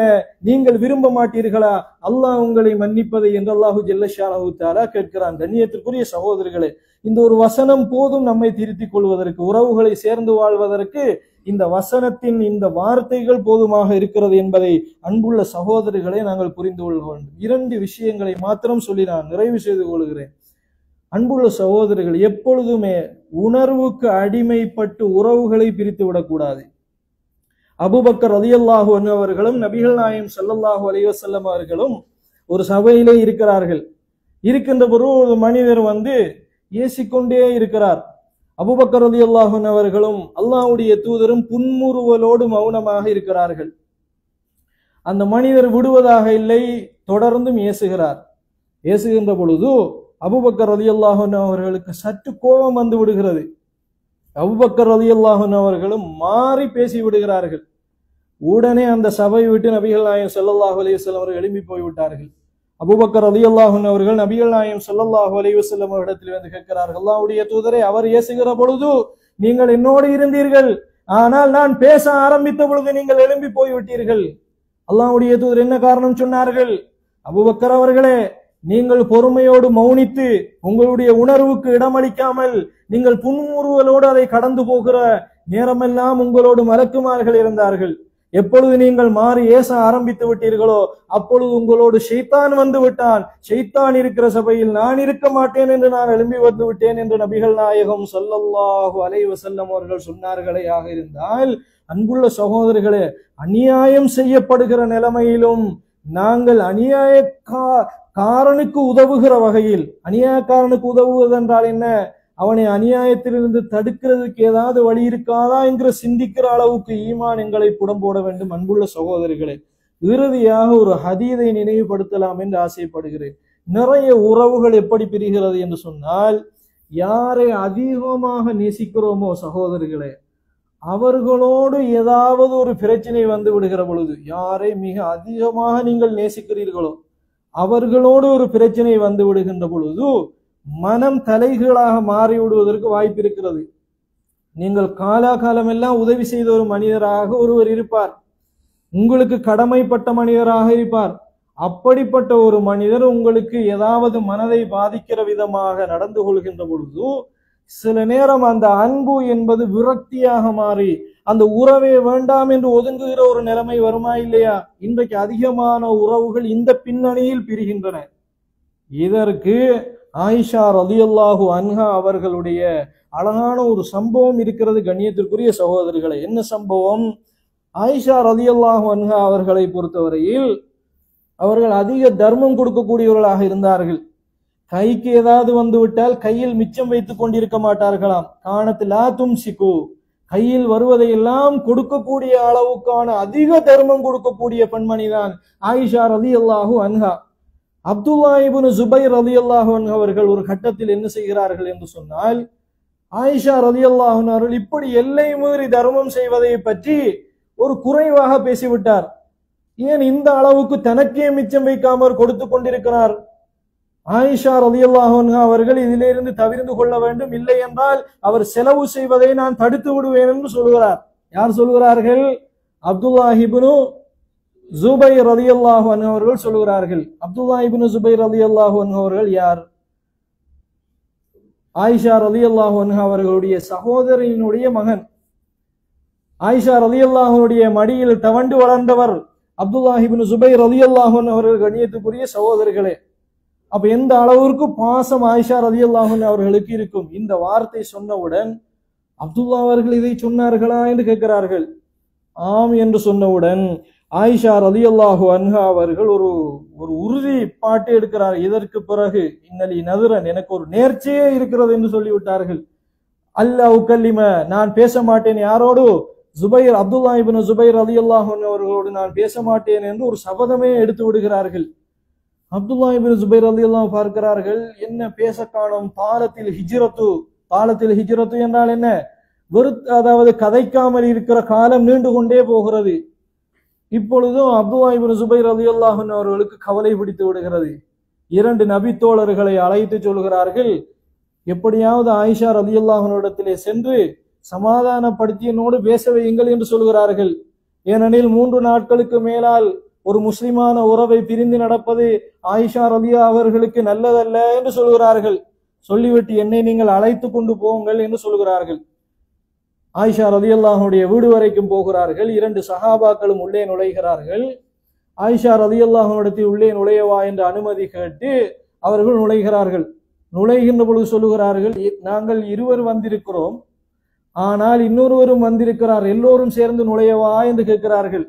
நீங்கள் விரும்ப மாட்டீர்களா அல்லாஹ் உங்களை மன்னிப்பதை என்று அல்லாஹு ஜல்ல ஷானஹு தஆலா கேட்கிறான். கண்ணியத்திற்குரிய சகோதரர்களே, இந்த ஒரு வசனம் போதும் நம்மை திருத்திக் கொள்வதற்கு, உறவுகளை சேர்ந்து வாழ்வதற்கு இந்த வசனத்தின் இந்த வார்த்தைகள் போதுமாக இருக்கிறது என்பதை அன்புள்ள சகோதரர்களை நாங்கள் புரிந்து கொள்ள வேண்டும். இரண்டு விஷயங்களை மாத்திரம் சொல்லி நான் நிறைவு செய்து கொள்கிறேன். அன்புள்ள சகோதரர்கள், எப்பொழுதுமே உணர்வுக்கு அடிமைப்பட்டு உறவுகளை பிரித்து விடக்கூடாது. அபூபக்கர் ரலியல்லாஹு அன்ஹு அவர்களும் நபிகள் நாயகம் ஸல்லல்லாஹு அலைஹி வஸல்லம் அவர்களும் ஒரு சபையிலே இருக்கிறார்கள். இருக்கின்ற பொழுது ஒரு மனிதர் வந்து ஏசிக்கொண்டே இருக்கிறார். அபூபக்கர் ரலியல்லாஹு அன்ஹு அவர்களும் அல்லாஹ்வுடைய தூதரும் புன்முறுவலோடு மௌனமாக இருக்கிறார்கள். அந்த மனிதர் விடுவதாக இல்லை, தொடர்ந்தும் ஏசுகிறார். ஏசுகின்ற பொழுது அபூபக்கர் ரலியல்லாஹு அன்ஹு அவர்களுக்கு சற்று கோபம் வந்து விடுகிறது. அபூபக்கர் ரலியல்லாஹு அன்ஹு அவர்களும் மாறி பேசி விடுகிறார்கள். உடனே அந்த சபை விட்டு நபிகள் நாயகம் ஸல்லல்லாஹு அலைஹி வஸல்லம் அவர்கள் எழும்பி போய்விட்டார்கள். அபூபக்கர் ரலியல்லாஹு அன்ஹு அவர்கள் நபிகள் நாயகம் ஸல்லல்லாஹு அலைஹி வஸல்லம் அவரிடத்தில் வந்து கேட்கிறார்கள், அல்லாஹ்வுடைய தூதரே, அவர் ஏசுகிற பொழுது நீங்கள் என்னோடு இருந்தீர்கள், ஆனால் நான் பேச ஆரம்பித்த பொழுது நீங்கள் எழும்பி போய்விட்டீர்கள். அல்லாஹ்வுடைய தூதர் என்ன காரணம் சொன்னார்கள்? அபூபக்கர் அவர்களே, நீங்கள் பொறுமையோடு மௌனித்து உங்களுடைய உணர்வுக்கு இடமளிக்காமல் நீங்கள் புன்முறுவலோடு அதை கடந்து போகிற நேரமெல்லாம் உங்களோடு மலக்குமார்கள் இருந்தார்கள். எப்பொழுது நீங்கள் மாறி ஏச ஆரம்பித்து விட்டீர்களோ அப்பொழுது உங்களோடு ஷைத்தான் வந்து விட்டான். ஷைத்தான் இருக்கிற சபையில் நான் இருக்க மாட்டேன் என்று நான் எழும்பி வந்து விட்டேன் என்று நபிகள் நாயகம் ஸல்லல்லாஹு அலைஹி வஸல்லம் அவர்கள் சொன்னார்களே ஆக இருந்தால், அன்புள்ள சகோதரர்களே, அநியாயம் செய்யப்படுகிற நிலைமையிலும் நாங்கள் அநியாயக்காரனுக்கு உதவுகிற வகையில், அநியாயக்காரனுக்கு உதவுவதென்றால் என்ன? அவனை அநியாயத்திலிருந்து தடுக்கிறதுக்கு ஏதாவது வழி இருக்காதா என்று சிந்திக்கிற அளவுக்கு ஈமான் எங்களை புடம்போட வேண்டும். அன்புள்ள சகோதரிகளே, இறுதியாக ஒரு ஹதீதை நினைவுபடுத்தலாம் என்று ஆசைப்படுகிறேன். நிறைய உறவுகள் எப்படி பிரிகிறது என்று சொன்னால், யாரை அதிகமாக நேசிக்கிறோமோ சகோதரிகளே, அவர்களோடு ஏதாவது ஒரு பிரச்சனை வந்து விடுகிற பொழுது, யாரை மிக அதிகமாக நீங்கள் நேசிக்கிறீர்களோ அவர்களோடு ஒரு பிரச்சனை வந்து விடுகின்ற பொழுது மனம் தலைகீழாக மாறிவிடுவதற்கு வாய்ப்பு இருக்கிறது. நீங்கள் காலாகாலம் எல்லாம் உதவி செய்த ஒரு மனிதராக ஒருவர் இருப்பார், உங்களுக்கு கடமைப்பட்ட மனிதராக இருப்பார். அப்படிப்பட்ட ஒரு மனிதர் உங்களுக்கு ஏதாவது மனதை பாதிக்கிற விதமாக நடந்து கொள்கின்ற பொழுது சில நேரம் அந்த அன்பு என்பது விரக்தியாக மாறி அந்த உறவே வேண்டாம் என்று ஒதுங்குகிற ஒரு நிலைமை வருமா இல்லையா? இன்றைக்கு அதிகமான உறவுகள் இந்த பின்னணியில் பிரிகின்றன. இதற்கு ஆயிஷா ரலியல்லாஹு அன்ஹா அவர்களுடைய அழகான ஒரு சம்பவம் இருக்கிறது கண்ணியத்திற்குரிய சகோதரர்களை. என்ன சம்பவம்? ஆயிஷா ரலியல்லாஹு அன்ஹா அவர்களை பொறுத்தவரையில் அவர்கள் அதிக தர்மம் கொடுக்கக்கூடியவர்களாக இருந்தார்கள். கைக்கு ஏதாவது வந்து விட்டால் கையில் மிச்சம் வைத்துக் கொண்டிருக்க மாட்டார்களாம். காணத்து லா தும்சிகு, கையில் வருவதையெல்லாம் கொடுக்கக்கூடிய அளவுக்கான அதிக தர்மம் கொடுக்கக்கூடிய பெண்மணிதான் ஆயிஷா ரலியல்லாஹு அன்ஹா. அப்துல்லா இப்னு ஜுபைர் ரலியல்லாஹு அன்ஹு அவர்கள் ஒரு கட்டத்தில் என்ன செய்கிறார்கள் என்று சொன்னால், ஆயிஷா ரலியல்லாஹு அன்ஹா அவர்கள் இப்படி எல்லை மீறி தர்மம் செய்வதை பற்றி ஒரு குறைவாக பேசிவிட்டார். ஏன் இந்த அளவுக்கு தனக்கே மிச்சம் வைக்காமல் கொடுத்து கொண்டிருக்கிறார்? ஆயிஷா ரலியல்லாஹு அன்ஹா அவர்கள் இதிலிருந்து தவிர்ந்து கொள்ள வேண்டும், இல்லை என்றால் அவர் செலவு செய்வதை நான் தடுத்து விடுவேன் என்று சொல்கிறார். யார் சொல்கிறார்கள்? அப்துல்லா இப்னு ஜுபைர் ரலியல்லாஹு அன்ஹு அவர்கள் சொல்கிறார்கள். அப்துல்லா இப்னு ஜுபைர் ரலியல்லாஹு அன்ஹு அவர்கள் யார்? ஆயிஷா ரலியல்லாஹு அன்ஹா அவர்களுடைய சகோதரியினுடைய மகன். ஆயிஷா ரலியல்லாஹுடைய மடியில் தவண்டு வளர்ந்தவர் அப்துல்லா இப்னு ஜுபைர் ரலியல்லாஹு அன்ஹு அவர்கள். கண்ணியத்துக்குரிய சகோதரர்களே, அப்ப எந்த அளவிற்கு பாசம் ஆயிஷா ரலியல்லாஹு அன்ஹா அவர்களுக்கு இருக்கும். இந்த வார்த்தை சொன்னவுடன் அப்துல்லா அவர்கள் இதை சொன்னார்களா என்று கேட்கிறார்கள். ஆம் என்று சொன்னவுடன் ஆயிஷா ரலியல்லாஹு அன்ஹா அவர்கள் ஒரு ஒரு உறுதி பாட்டு எடுக்கிறார். இதற்கு பிறகு இன்னலி நதுரன், எனக்கு ஒரு நேர்ச்சியே இருக்கிறது என்று சொல்லிவிட்டார்கள். அல்லாஹ் கல்லிம, நான் பேச மாட்டேன் யாரோடு? ஜுபைர், அப்துல்லா இப்னு ஜுபைர் ரலியல்லாஹு அன்ஹு அவர்களோடு நான் பேச மாட்டேன் என்று ஒரு சபதமே எடுத்து விடுகிறார்கள். அப்துல்லா இப்னு ஜுபைர் ரலியல்லாஹு பார்க்கிறார்கள், என்ன பேச காணோம். தாலத்தில் ஹிஜ்ரத்து, தாலத்தில் ஹிஜ்ரத்து என்றால் என்ன? அதாவது கதைக்காமல் இருக்கிற காலம் நீண்டு கொண்டே போகிறது. இப்பொழுதும் அப்துல்லா இப்னு ஜுபைர் ரலியல்லாஹு அன்ஹு அவர்களுக்கு கவலை பிடித்து விடுகிறது. இரண்டு நபி தோழர்களை அழைத்து சொல்கிறார்கள், எப்படியாவது ஆயிஷா ரலியல்லாஹு அன்ஹா இடத்திலே சென்று சமாதானப்படுத்தியனோடு பேச வையுங்கள் என்று சொல்கிறார்கள். ஏனெனில் 3 நாட்களுக்கு மேலால் ஒரு முஸ்லிமான உறவை பிரிந்து நடப்பது ஆயிஷா ரலியா அவர்களுக்கு நல்லதல்ல என்று சொல்கிறார்கள். சொல்லிவிட்டு என்னை நீங்கள் அழைத்து கொண்டு போங்கள் என்று சொல்கிறார்கள். ஆயிஷா ரலியல்லாஹுடைய வீடு வரைக்கும் போகிறார்கள். 2 சஹாபாக்களும் உள்ளே நுழைகிறார்கள். ஆயிஷா ரலியல்லாஹு இடத்தில் உள்ளே நுழையவா என்று அனுமதி கேட்டு அவர்கள் நுழைகிறார்கள். நுழைகின்ற பொழுது சொல்லுகிறார்கள், நாங்கள் இருவர் வந்திருக்கிறோம், ஆனால் இன்னொருவரும் வந்திருக்கிறார், எல்லோரும் சேர்ந்து நுழையவா என்று கேட்கிறார்கள்.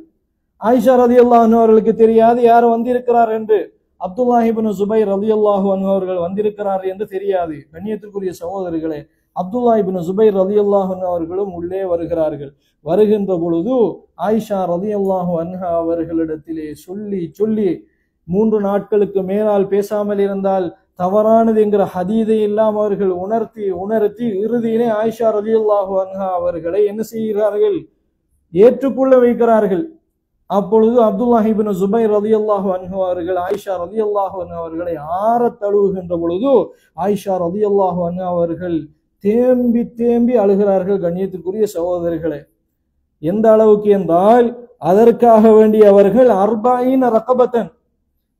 ஆயிஷா ரலியல்லாஹு அன்ஹா அவர்களுக்கு தெரியாது யார் வந்திருக்கிறார் என்று. அப்துல்லா இப்னு ஜுபைர் ரலியல்லாஹு அன்ஹு அவர்கள் வந்திருக்கிறார் என்று தெரியாது. கண்ணியத்திற்குரிய சகோதரர்களே, அப்துல்லா இப்னு ஜுபைர் ரலியல்லாஹு அன்ஹு அவர்களும் உள்ளே வருகிறார்கள். வருகின்ற பொழுது ஆயிஷா ரலியல்லாஹு அன்ஹா அவர்களிடத்திலே சொல்லி சொல்லி 3 நாட்களுக்கு மேலால் பேசாமல் இருந்தால் தவறானது என்கிற ஹதீதை எல்லாம் அவர்கள் உணர்த்தி இறுதியிலே ஆயிஷா ரலியல்லாஹு அன்ஹா அவர்களை என்ன செய்கிறார்கள்? ஏற்றுக்கொள்ள வைக்கிறார்கள். அப்பொழுது அப்துல்லா இப்னு ஜுபைர் ரலியல்லாஹு அன்ஹு அவர்கள் ஆயிஷா ரலியல்லாஹு அன்ஹா அவர்களை ஆற தழுவுகின்ற பொழுது ஆயிஷா ரலியல்லாஹு அன்ஹா அவர்கள் தேம்பி தேம்பி அழுகிறார்கள். கண்ணியத்திற்குரிய சகோதரர்களே, எந்த அளவுக்கு என்றால் அதற்காக வேண்டி அவர்கள் 40 ரகபத்தன்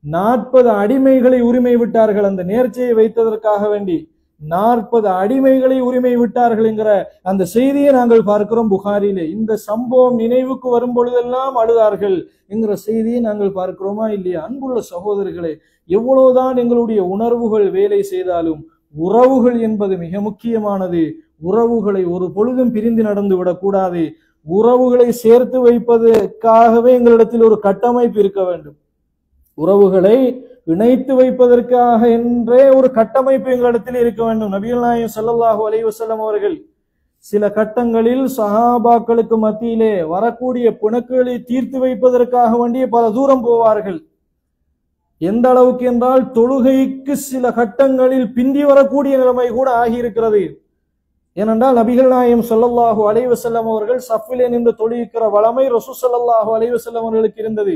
40 அடிமைகளை உரிமை விட்டார்கள். அந்த நேர்ச்சியை வைத்ததற்காக வேண்டி 40 அடிமைகளை உரிமை விட்டார்கள் என்கிற அந்த செய்தியை நாங்கள் பார்க்கிறோம் புகாரிலே. இந்த சம்பவம் நினைவுக்கு வரும் பொழுதெல்லாம் அழுதார்கள் என்கிற செய்தியை நாங்கள் பார்க்கிறோமா இல்லையா? அன்புள்ள சகோதரர்களே, எவ்வளவுதான் எங்களுடைய உணர்வுகள் வேலை செய்தாலும் உறவுகள் என்பது மிக முக்கியமானது. உறவுகளை ஒரு பொழுதும் பிரிந்து நடந்து விடக்கூடாது. உறவுகளை சேர்த்து வைப்பதற்காகவே எங்களிடத்தில் ஒரு கட்டமைப்பு இருக்க வேண்டும். உறவுகளை இணைத்து வைப்பதற்காக என்றே ஒரு கட்டமைப்பு எங்களிடத்தில் இருக்க வேண்டும். நபிகள் நாயகம் ஸல்லல்லாஹு அலைஹி வஸல்லம் அவர்கள் சில கட்டங்களில் சஹாபாக்களுக்கு மத்தியிலே வரக்கூடிய பிணக்குகளை தீர்த்து வைப்பதற்காக வேண்டிய பல தூரம் போவார்கள். எந்த அளவுக்கு என்றால் தொழுகைக்கு சில கட்டங்களில் பிந்தி வரக்கூடிய நிலைமை கூட ஆகியிருக்கிறது. ஏனென்றால் நபிகள் நாயகம் ஸல்லல்லாஹு அலைஹி வஸல்லம் அவர்கள் சஃபிலே நின்று தொழுகிற வளமை ரசூல் ஸல்லல்லாஹு அலைஹி வஸல்லம் அவர்களுக்கு இருந்தது.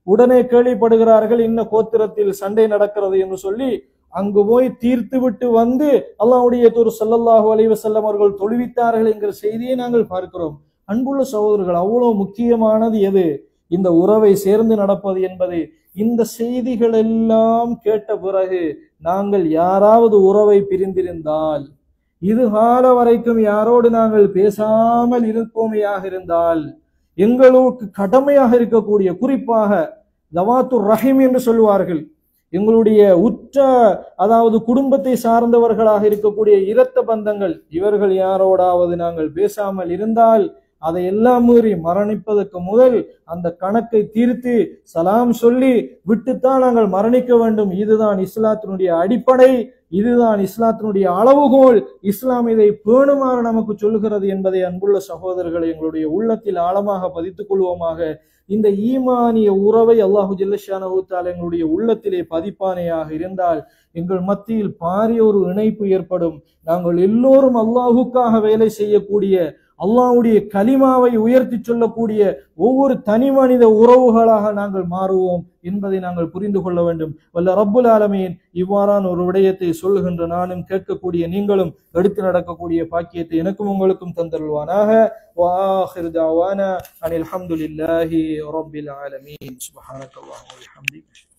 உடனே கேள்விப்படுகிறார்கள், இன்ன கோத்திரத்தில் சண்டை நடக்கிறது என்று சொல்லி அங்கு போய் தீர்த்து விட்டு வந்து அல்லாஹ்வுடைய தூதர் ஸல்லல்லாஹு அலைஹி வஸல்லம் அவர்கள் தொழுவித்தார்கள் என்கிற செய்தியை நாங்கள் பார்க்கிறோம். அன்புள்ள சகோதரர்கள், அவ்வளவு முக்கியமானது எது? இந்த உறவை சேர்ந்து நடப்பது என்பது. இந்த செய்திகள் எல்லாம் கேட்ட பிறகு நாங்கள் யாராவது உறவை பிரிந்திருந்தால், இது கால வரைக்கும் யாரோடு நாங்கள் பேசாமல் இருப்போமையாக இருந்தால், எங்களுக்கு கடமையாக இருக்கக்கூடிய, குறிப்பாக தவாத்துர் ரஹீம் என்று சொல்லுவார்கள், எங்களுடைய உற்ற அதாவது குடும்பத்தை சார்ந்தவர்களாக இருக்கக்கூடிய இரத்த பந்தங்கள் இவர்கள் யாரோடாவது நாங்கள் பேசாமல் இருந்தால் அதை எல்லாம் மீறி மரணிப்பதற்கு முதல் அந்த கணக்கை தீர்த்து சலாம் சொல்லி விட்டுத்தான் நாங்கள் மரணிக்க வேண்டும். இதுதான் இஸ்லாத்தினுடைய அடிப்படை, இதுதான் இஸ்லாத்தினுடைய அளவுகோல். இஸ்லாம் இதை பேணுமாறு நமக்கு சொல்லுகிறது என்பதை அன்புள்ள சகோதரர்களை எங்களுடைய உள்ளத்தில் ஆழமாக பதித்துக் கொள்வோமாக. இந்த ஈமானிய உறவை அல்லாஹு ஜல்லஷானஹு தஆலா எங்களுடைய உள்ளத்திலே பதிப்பானையாக இருந்தால் எங்கள் மத்தியில் பாரிய ஒரு இணைப்பு ஏற்படும். நாங்கள் எல்லோரும் அல்லாஹுக்காக வேலை செய்யக்கூடிய, அல்லாஹ்வுடைய கலிமாவை உயர்த்தி சொல்லக்கூடிய ஒவ்வொரு தனி மனித உறவுகளாக நாங்கள் மாறுவோம் என்பதை நாங்கள் புரிந்து கொள்ள வேண்டும். வல்ல ரப்புல் ஆலமீன் இவ்வாறான ஒரு விடயத்தை சொல்லுகின்ற நானும் கேட்கக்கூடிய நீங்களும் எடுத்து நடக்கக்கூடிய பாக்கியத்தை எனக்கும் உங்களுக்கும் தந்தருள்வானாக. வஆகிரு தஅவானா அனில் ஹம்துலில்லாஹி ரப்பில் ஆலமீன். சுப்ஹானக்கல்லாஹு வ பிஹம்திக.